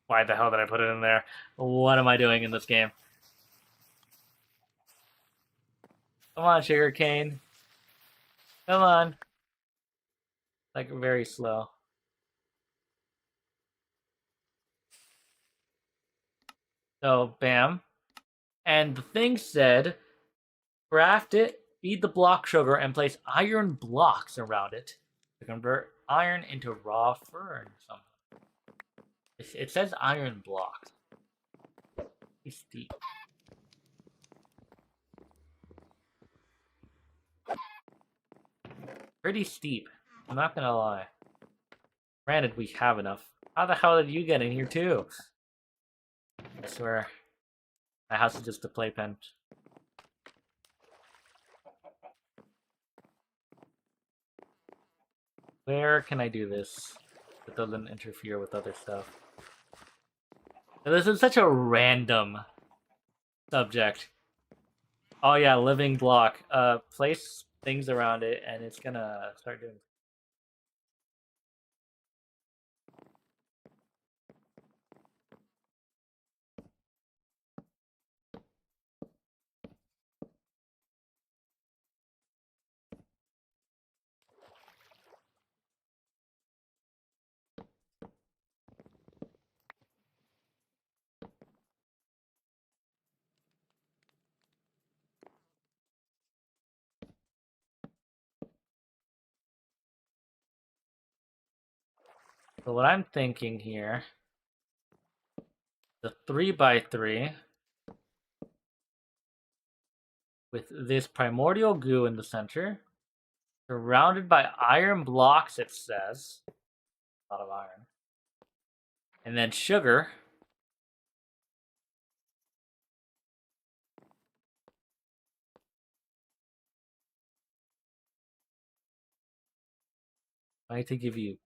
A: Why the hell did I put it in there? What am I doing in this game? Come on, sugarcane. Come on. Like, very slow. So, bam. And the thing said, craft it, feed the block sugar, and place iron blocks around it to convert iron into raw fern or something. It says iron blocks. It's steep. Pretty steep. I'm not gonna lie. Granted, we have enough. How the hell did you get in here too? I swear. My house is just a playpen. Where can I do this that doesn't interfere with other stuff? Now, this is such a random subject. Oh yeah, living block. Place things around it and it's gonna start doing. So what I'm thinking here, the 3x3 with this primordial goo in the center, surrounded by iron blocks, it says. A lot of iron. And then sugar. I need to give you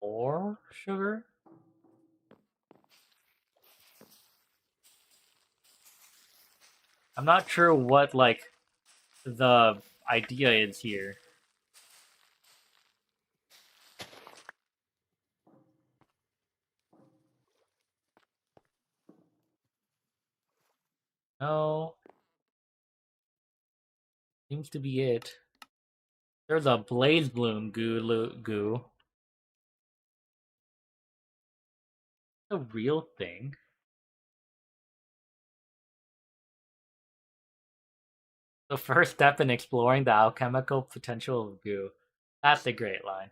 A: more sugar. I'm not sure what, like, the idea is here. No. Seems to be it. There's a blaze bloom goo. A real thing. The first step in exploring the alchemical potential of goo. That's a great line.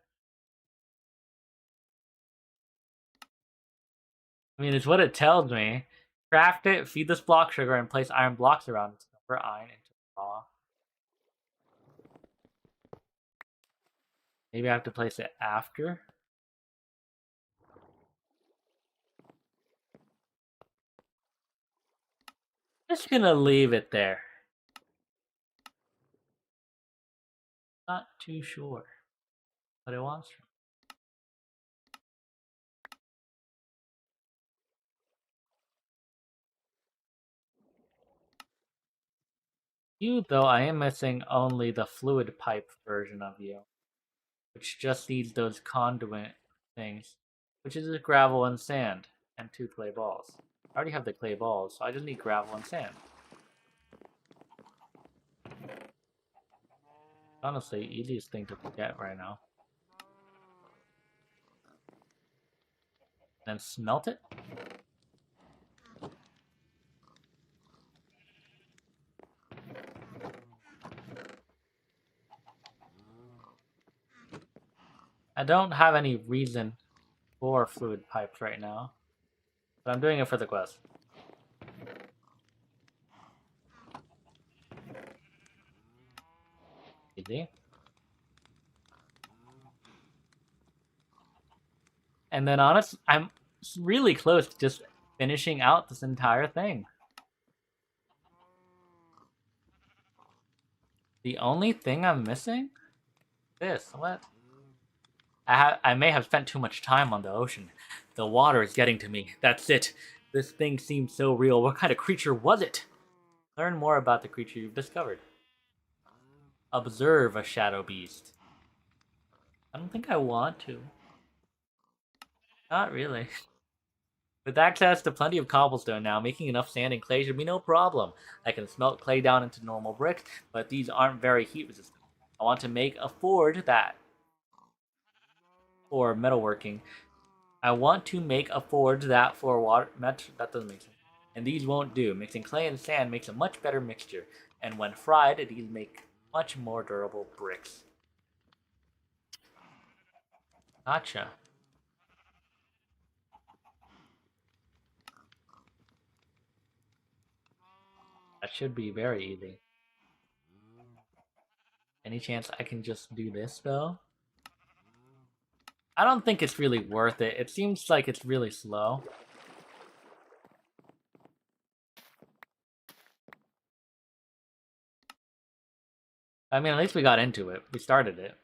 A: I mean, it's what it tells me. Craft it, feed this block sugar, and place iron blocks around it to convert iron into raw. Maybe I have to place it after. Just gonna leave it there. Not too sure what it wants from me. You, though, I am missing only the fluid pipe version of you, which just needs those conduit things, which is gravel and sand, and 2 clay balls. I already have the clay balls, so I just need gravel and sand. Honestly, easiest thing to get right now. Then smelt it. I don't have any reason for fluid pipes right now, but I'm doing it for the quest. Easy. And then I'm really close to just finishing out this entire thing. The only thing I'm missing? This. What? I may have spent too much time on the ocean. The water is getting to me. That's it. This thing seems so real. What kind of creature was it? Learn more about the creature you've discovered. Observe a shadow beast. I don't think I want to. Not really. With access to plenty of cobblestone now, making enough sand and clay should be no problem. I can smelt clay down into normal bricks, but these aren't very heat resistant. I want to make a forge that for metalworking. I want to make a forge that for water. That doesn't make sense. And these won't do. Mixing clay and sand makes a much better mixture. And when fried, these make much more durable bricks. Gotcha. That should be very easy. Any chance I can just do this, though? I don't think it's really worth it. It seems like it's really slow. I mean, at least we got into it. We started it.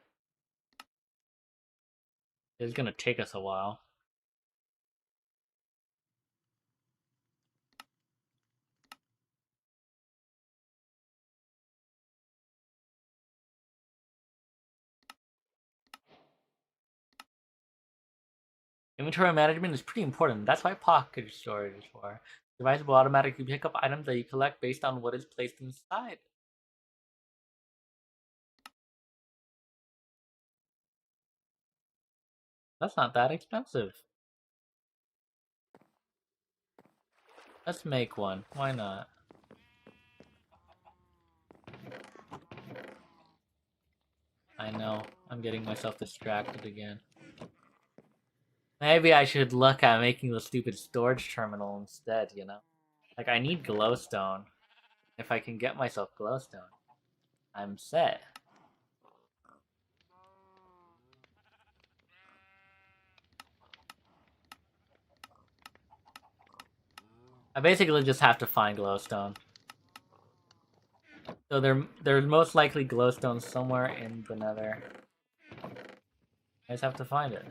A: It's gonna take us a while. Inventory management is pretty important. That's why pocket storage is for. The device will automatically pick up items that you collect based on what is placed inside. That's not that expensive. Let's make one. Why not? I know. I'm getting myself distracted again. Maybe I should look at making the stupid storage terminal instead, you know? Like, I need glowstone. If I can get myself glowstone, I'm set. I basically just have to find glowstone. So there's most likely glowstone somewhere in the nether. I just have to find it.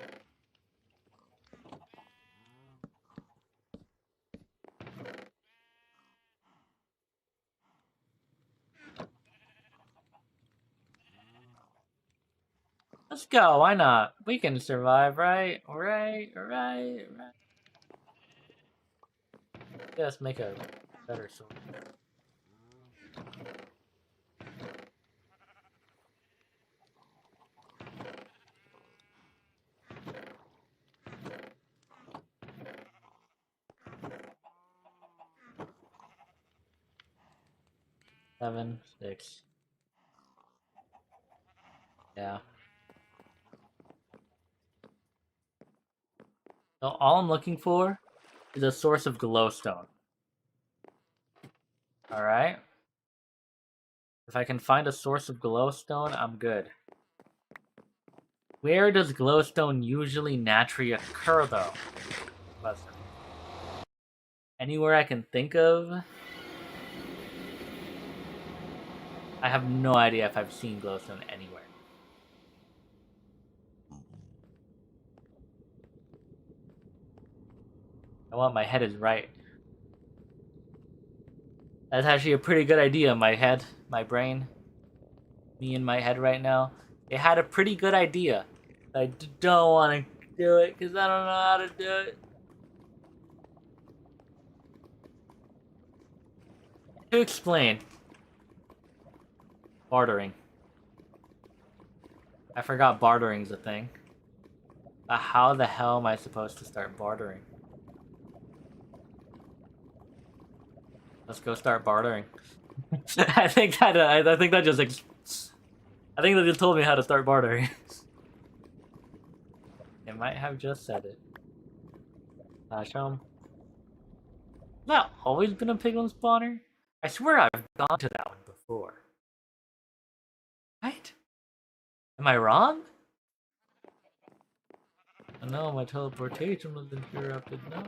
A: Let's go, why not? We can survive, right? Right. Let's make a better sword. Seven, 6. Yeah. So all I'm looking for is a source of glowstone. Alright? If I can find a source of glowstone, I'm good. Where does glowstone usually naturally occur, though? Anywhere I can think of? I have no idea if I've seen glowstone anywhere. I want my head is right. That's actually a pretty good idea, my head, my brain. Me and my head right now. It had a pretty good idea. I don't want to do it because I don't know how to do it. To explain. Bartering. I forgot bartering's a thing. But how the hell am I supposed to start bartering? Let's go start bartering. I think that just told me how to start bartering. It might have just said it. Show 'em. Has that always been a piglin spawner? I swear I've gone to that one before. Right? Am I wrong? Oh no, my teleportation was interrupted. No.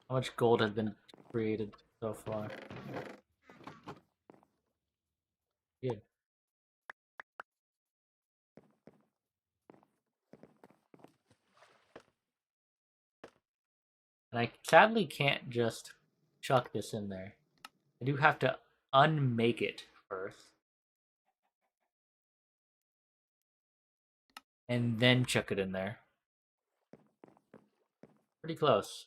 A: How much gold has been created so far? Yeah. And I sadly can't just chuck this in there. I do have to unmake it first. And then chuck it in there. Pretty close.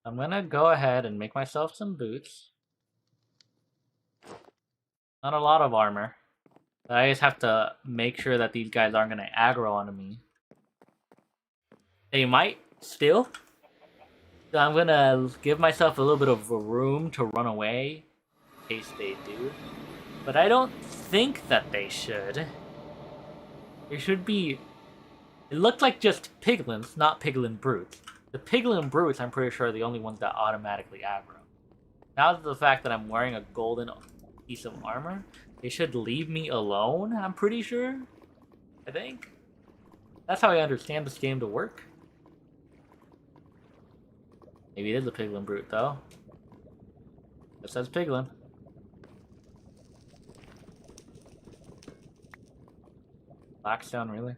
A: I'm gonna go ahead and make myself some boots. Not a lot of armor. But I just have to make sure that these guys aren't gonna aggro onto me. They might still. So I'm gonna give myself a little bit of room to run away in case they do. But I don't think that they should. There should be... It looked like just piglins, not piglin brutes. The piglin brutes, I'm pretty sure, are the only ones that automatically aggro. Now the fact that I'm wearing a golden piece of armor, they should leave me alone, I'm pretty sure. I think. That's how I understand this game to work. Maybe it is a piglin brute, though. It says piglin. Blackstone, really?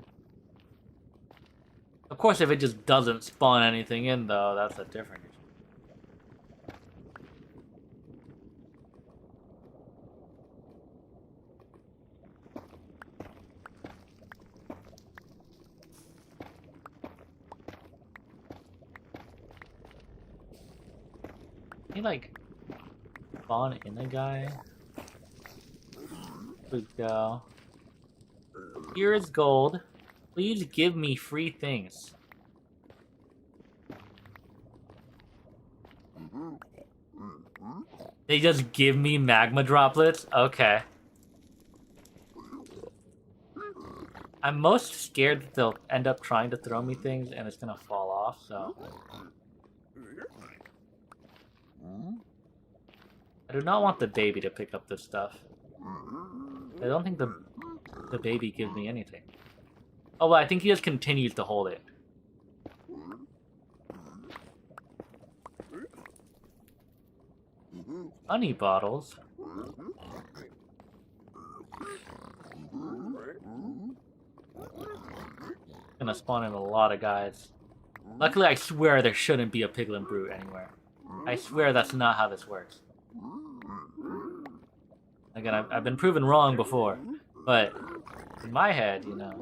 A: Of course, if it just doesn't spawn anything in, though, that's a different issue. Can you, like, spawn in a guy? We go. Here is gold. Please give me free things. They just give me magma droplets? Okay. I'm most scared that they'll end up trying to throw me things and it's gonna fall off, so... I do not want the baby to pick up this stuff. I don't think the baby gives me anything. Oh, well, I think he just continues to hold it. Honey bottles? Gonna spawn in a lot of guys. Luckily, I swear there shouldn't be a piglin brute anywhere. I swear that's not how this works. Again, I've been proven wrong before, but in my head, you know.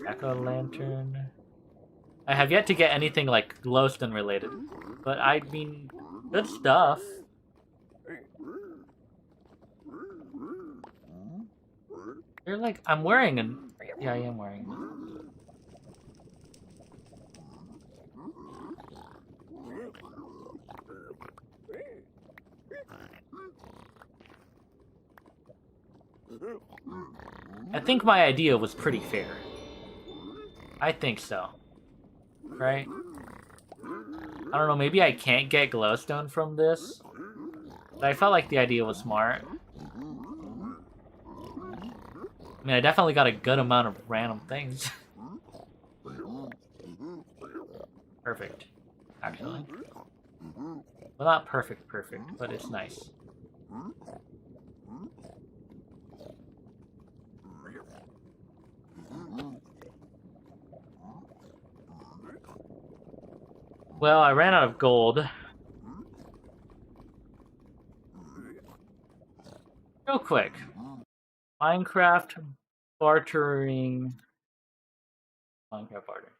A: Jack-o'-lantern. I have yet to get anything like glowstone related, but I mean, good stuff. You're like, I'm wearing an... Yeah, I am wearing it. I think my idea was pretty fair. I think so. Right? I don't know, maybe I can't get glowstone from this. But I felt like the idea was smart. I mean, I definitely got a good amount of random things. Perfect, actually. Well, not perfect, but it's nice. Well, I ran out of gold. Real quick. Minecraft bartering. Minecraft bartering.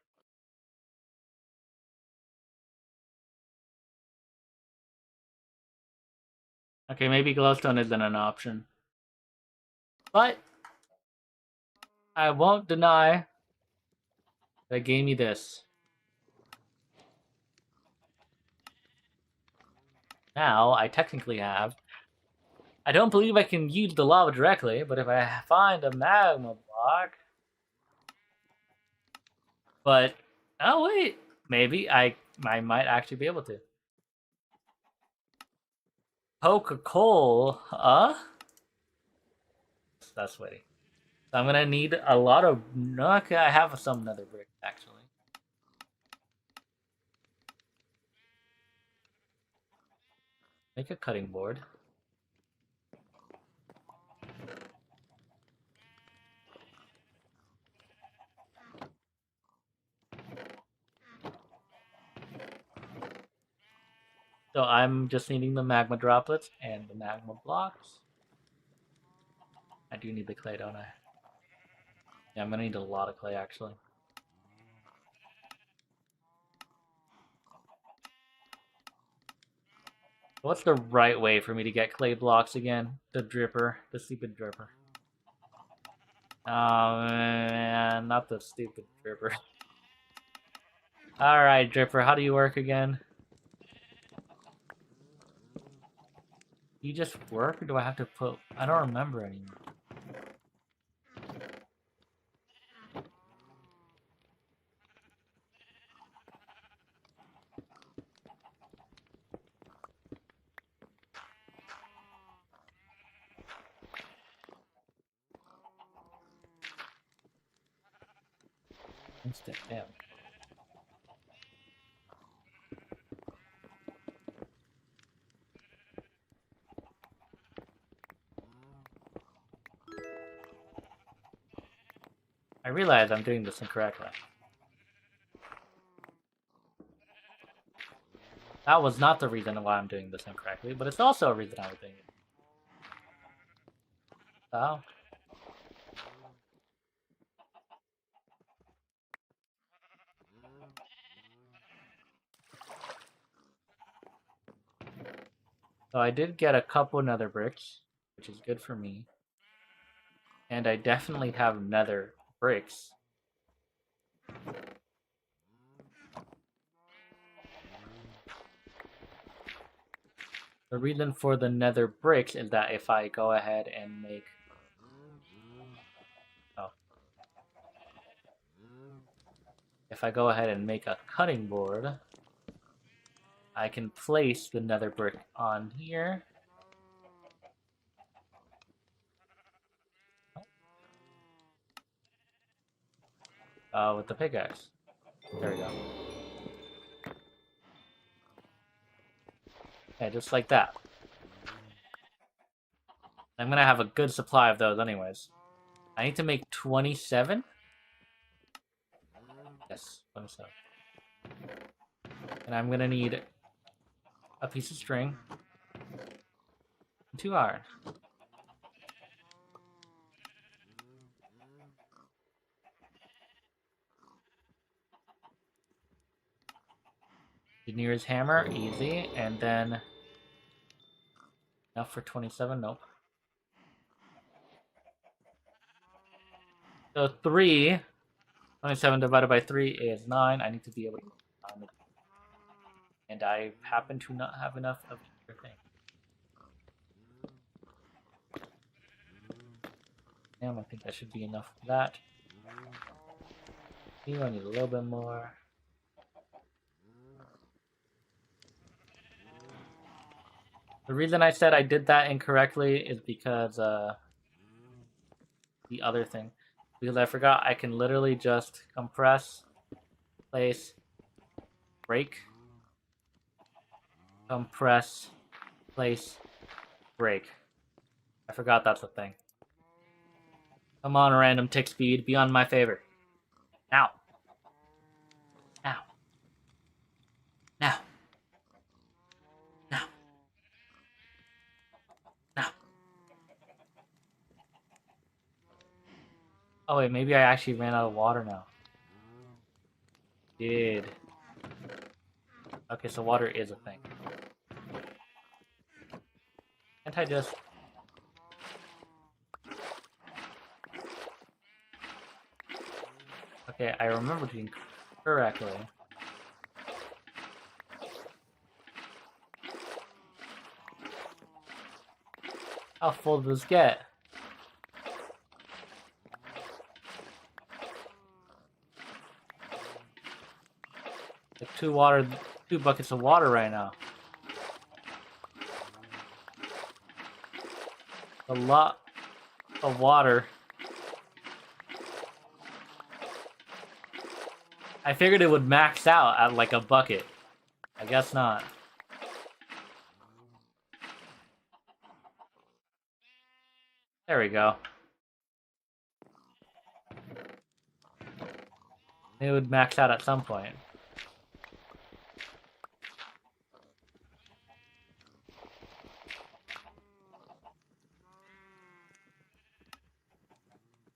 A: Okay, maybe glowstone isn't an option. But I won't deny that it gave me this. Now, I technically have. I don't believe I can use the lava directly, but if I find a magma block. But, oh wait, maybe I might actually be able to. Coca-Cola, That's witty. So I'm gonna need a lot of. Okay, I have some nether brick actually. Make a cutting board. So I'm just needing the magma droplets and the magma blocks. I do need the clay, don't I? Yeah, I'm gonna need a lot of clay actually. What's the right way for me to get clay blocks again? The dripper. The stupid dripper. Oh man, not the stupid dripper. Alright, dripper, how do you work again? You just work, or do I have to put... I don't remember anymore. Instant damage. I realize I'm doing this incorrectly. That was not the reason why I'm doing this incorrectly, but it's also a reason I was doing it. Oh. So I did get a couple nether bricks, which is good for me. And I definitely have nether bricks. The reason for the nether bricks is that if I go ahead and make... Oh. If I go ahead and make a cutting board, I can place the nether brick on here. With the pickaxe. There we go. Yeah, just like that. I'm gonna have a good supply of those anyways. I need to make 27? Yes, 27. And I'm gonna need a piece of string and 2 iron. Engineer's hammer, easy, and then enough for 27, nope. So 27 divided by 3 is 9. I need to be able to... And I happen to not have enough of either thing. Damn, I think that should be enough for that. I need a little bit more. The reason I said I did that incorrectly is because the other thing. Because I forgot I can literally just compress, place, break, compress, place, break. I forgot that's a thing. Come on, random tick speed, be on my favor. Now. Now. Now. Now. Now. Oh wait, maybe I actually ran out of water now. Did. Okay, so water is a thing. Can't I just... Okay, I remember doing correctly. How full does this get? Like two buckets of water right now. A lot of water. I figured it would max out at like a bucket. I guess not. There we go. It would max out at some point.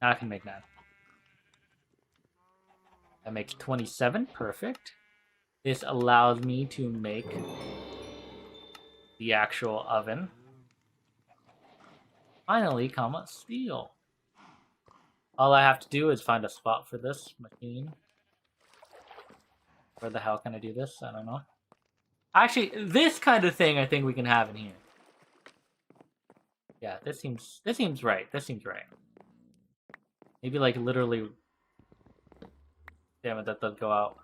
A: Now I can make 9. That makes 27. Perfect. This allows me to make the actual oven. Finally, comma, steel. All I have to do is find a spot for this machine. Where the hell can I do this? I don't know. Actually, this kind of thing I think we can have in here. Yeah, this seems right. This seems right. Maybe like literally... Damn it, that does go out.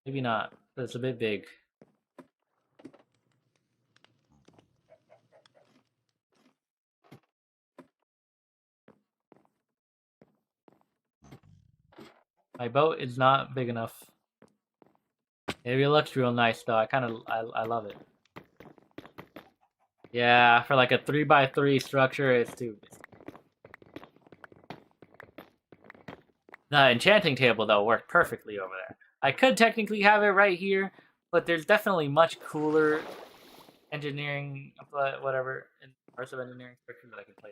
A: Maybe not, but it's a bit big. My boat is not big enough. Maybe it looks real nice though. I love it. Yeah, for like a 3x3 structure, it's too. The enchanting table though worked perfectly over there. I could technically have it right here, but there's definitely much cooler engineering, but whatever, in parts of engineering structure that I can play.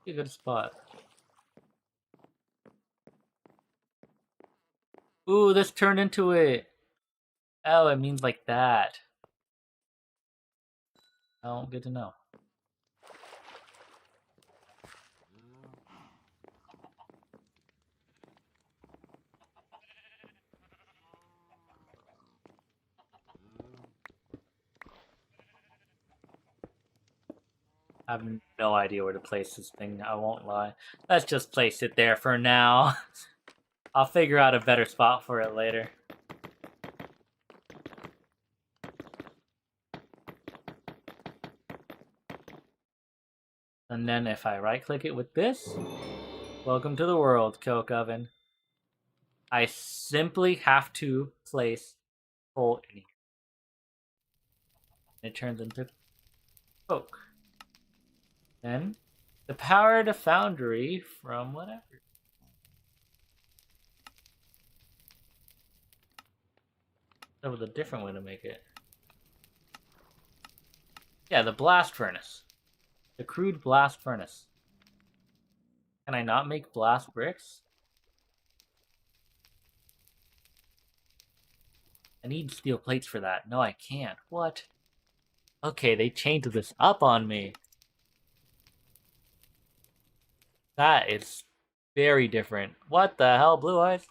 A: A good spot. Ooh, this turned into it. Oh, it means like that. Oh, good to know. I have no idea where to place this thing, I won't lie. Let's just place it there for now. I'll figure out a better spot for it later. And then if I right click it with this, welcome to the world, Coke Oven. I simply have to place coal in here. It turns into Coke. Then the power to foundry from whatever. That was a different way to make it. Yeah, the blast furnace. The crude blast furnace. Can I not make blast bricks? I need steel plates for that. No, I can't. What? Okay, they changed this up on me. That is very different. What the hell, Blue Eyes?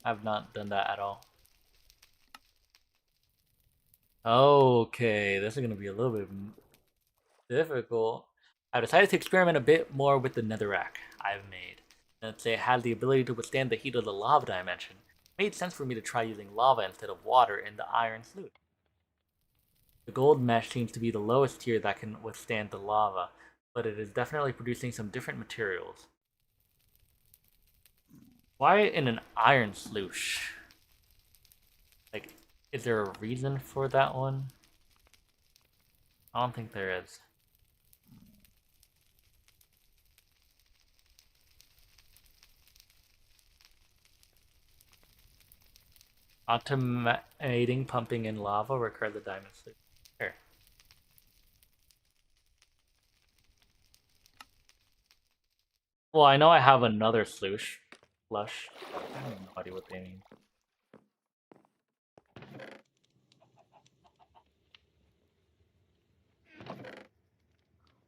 A: I've not done that at all. Okay, this is gonna be a little bit difficult. I decided to experiment a bit more with the netherrack I've made. Since it had the ability to withstand the heat of the lava dimension, it made sense for me to try using lava instead of water in the iron flute. The gold mesh seems to be the lowest tier that can withstand the lava, but it is definitely producing some different materials. Why in an iron sluice? Like, is there a reason for that one? I don't think there is. Automating pumping in lava, recur the diamond sluice. Here. Well, I know I have another sluice. Flush. I have no idea what they mean.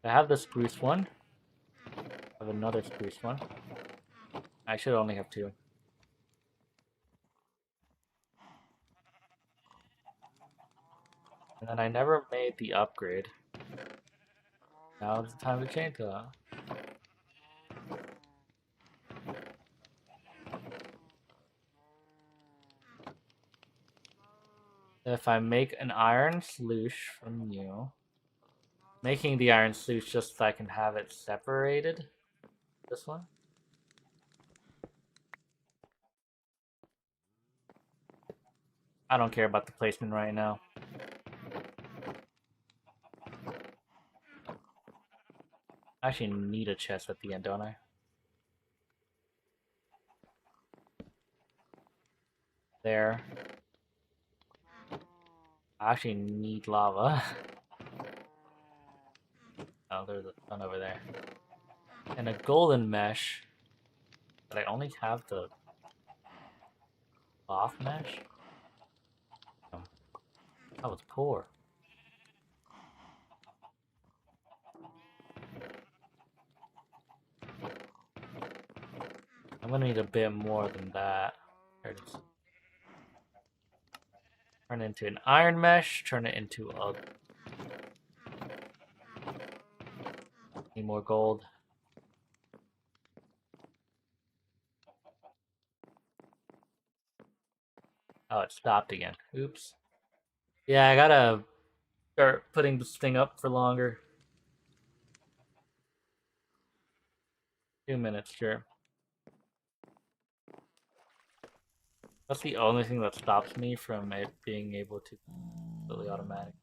A: I have the spruce one. I have another spruce one. I should only have two. And then I never made the upgrade. Now's the time to change that. If I make an iron sluice from you, making the iron sluice just so I can have it separated. This one. I don't care about the placement right now. I actually need a chest at the end, don't I? There. I actually need lava. Oh, there's a ton over there. And a golden mesh. But I only have the cloth mesh? Oh, that was poor. I'm gonna need a bit more than that. There it is. Turn it into an iron mesh, turn it into a... Need more gold. Oh, it stopped again. Oops. Yeah, I gotta start putting this thing up for longer. 2 minutes, sure. That's the only thing that stops me from it being able to be completely automatic.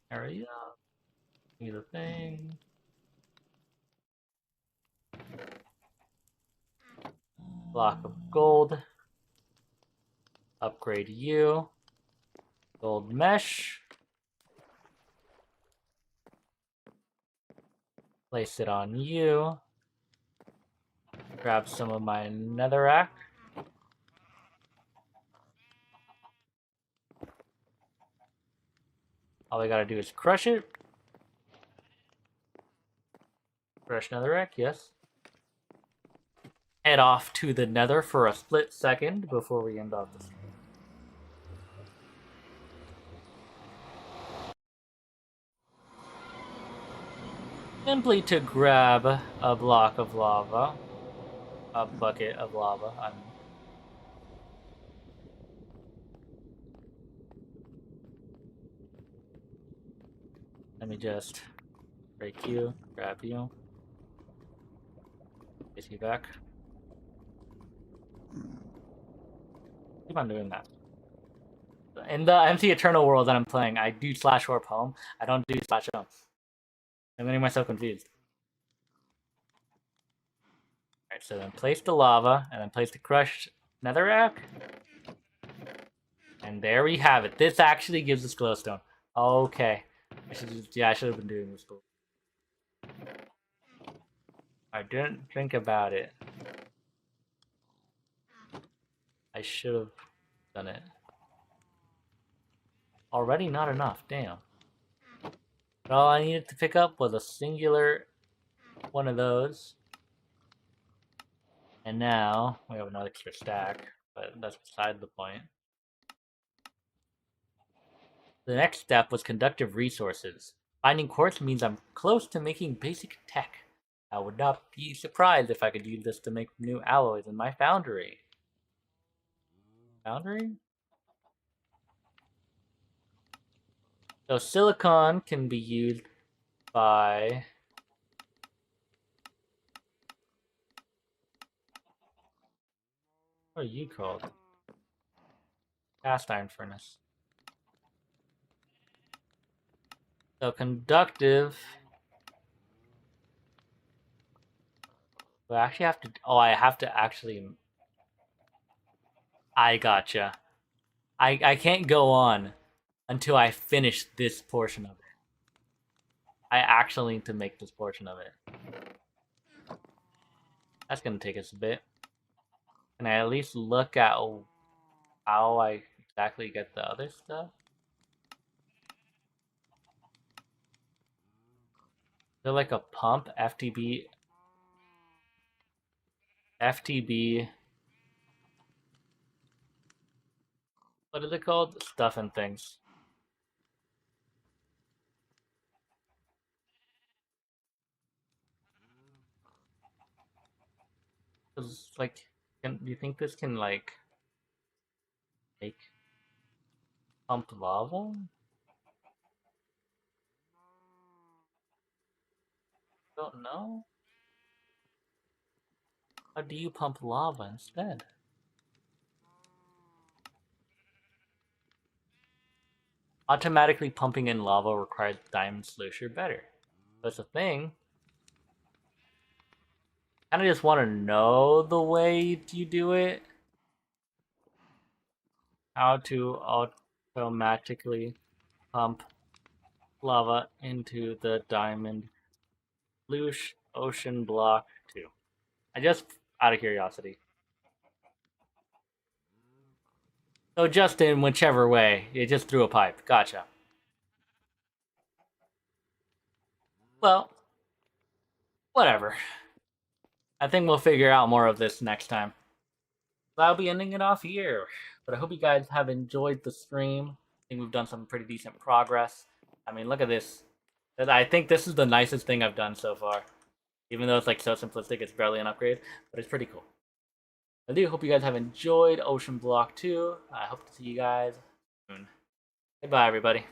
A: Hurry up. Need a thing. Block of gold. Upgrade you. Gold mesh. Place it on you. Grab some of my netherrack. All I gotta do is crush it. Crush netherrack, yes. Head off to the nether for a split second before we end off the stream. Simply to grab a block of lava. A bucket of lava, I mean. Let me just break you, grab you. Place you back. Keep on doing that. In the MC Eternal world that I'm playing, I do slash warp home. I don't do slash home. I'm getting myself confused. Alright, so then place the lava, and then place the crushed netherrack. And there we have it. This actually gives us glowstone. Okay. I should have been doing this. I didn't think about it. I should have done it. Already not enough, damn. But all I needed to pick up was a singular one of those. And now we have another extra stack, but that's beside the point. The next step was conductive resources. Finding quartz means I'm close to making basic tech. I would not be surprised if I could use this to make new alloys in my foundry. Foundry? So silicon can be used by... What are you called? Cast iron furnace. So conductive. I actually have to. Oh, I have to actually. I gotcha. I can't go on until I finish this portion of it. I actually need to make this portion of it. That's gonna take us a bit. Can I at least look at how I exactly get the other stuff? Is there like a pump? FTB. What is it called? Stuff and things. Cause like, do you think this can like make pump lava? Don't know. How do you pump lava instead? Automatically pumping in lava requires diamond solution better. That's a thing. I just want to know the way you do it. How to automatically pump lava into the diamond lush ocean block 2. I just out of curiosity. So just in whichever way, it just threw a pipe. Gotcha. Well, whatever. I think we'll figure out more of this next time. So I'll be ending it off here. But I hope you guys have enjoyed the stream. I think we've done some pretty decent progress. I mean, look at this. I think this is the nicest thing I've done so far. Even though it's like so simplistic, it's barely an upgrade, but it's pretty cool. I do hope you guys have enjoyed Ocean Block 2. I hope to see you guys soon. Goodbye, everybody.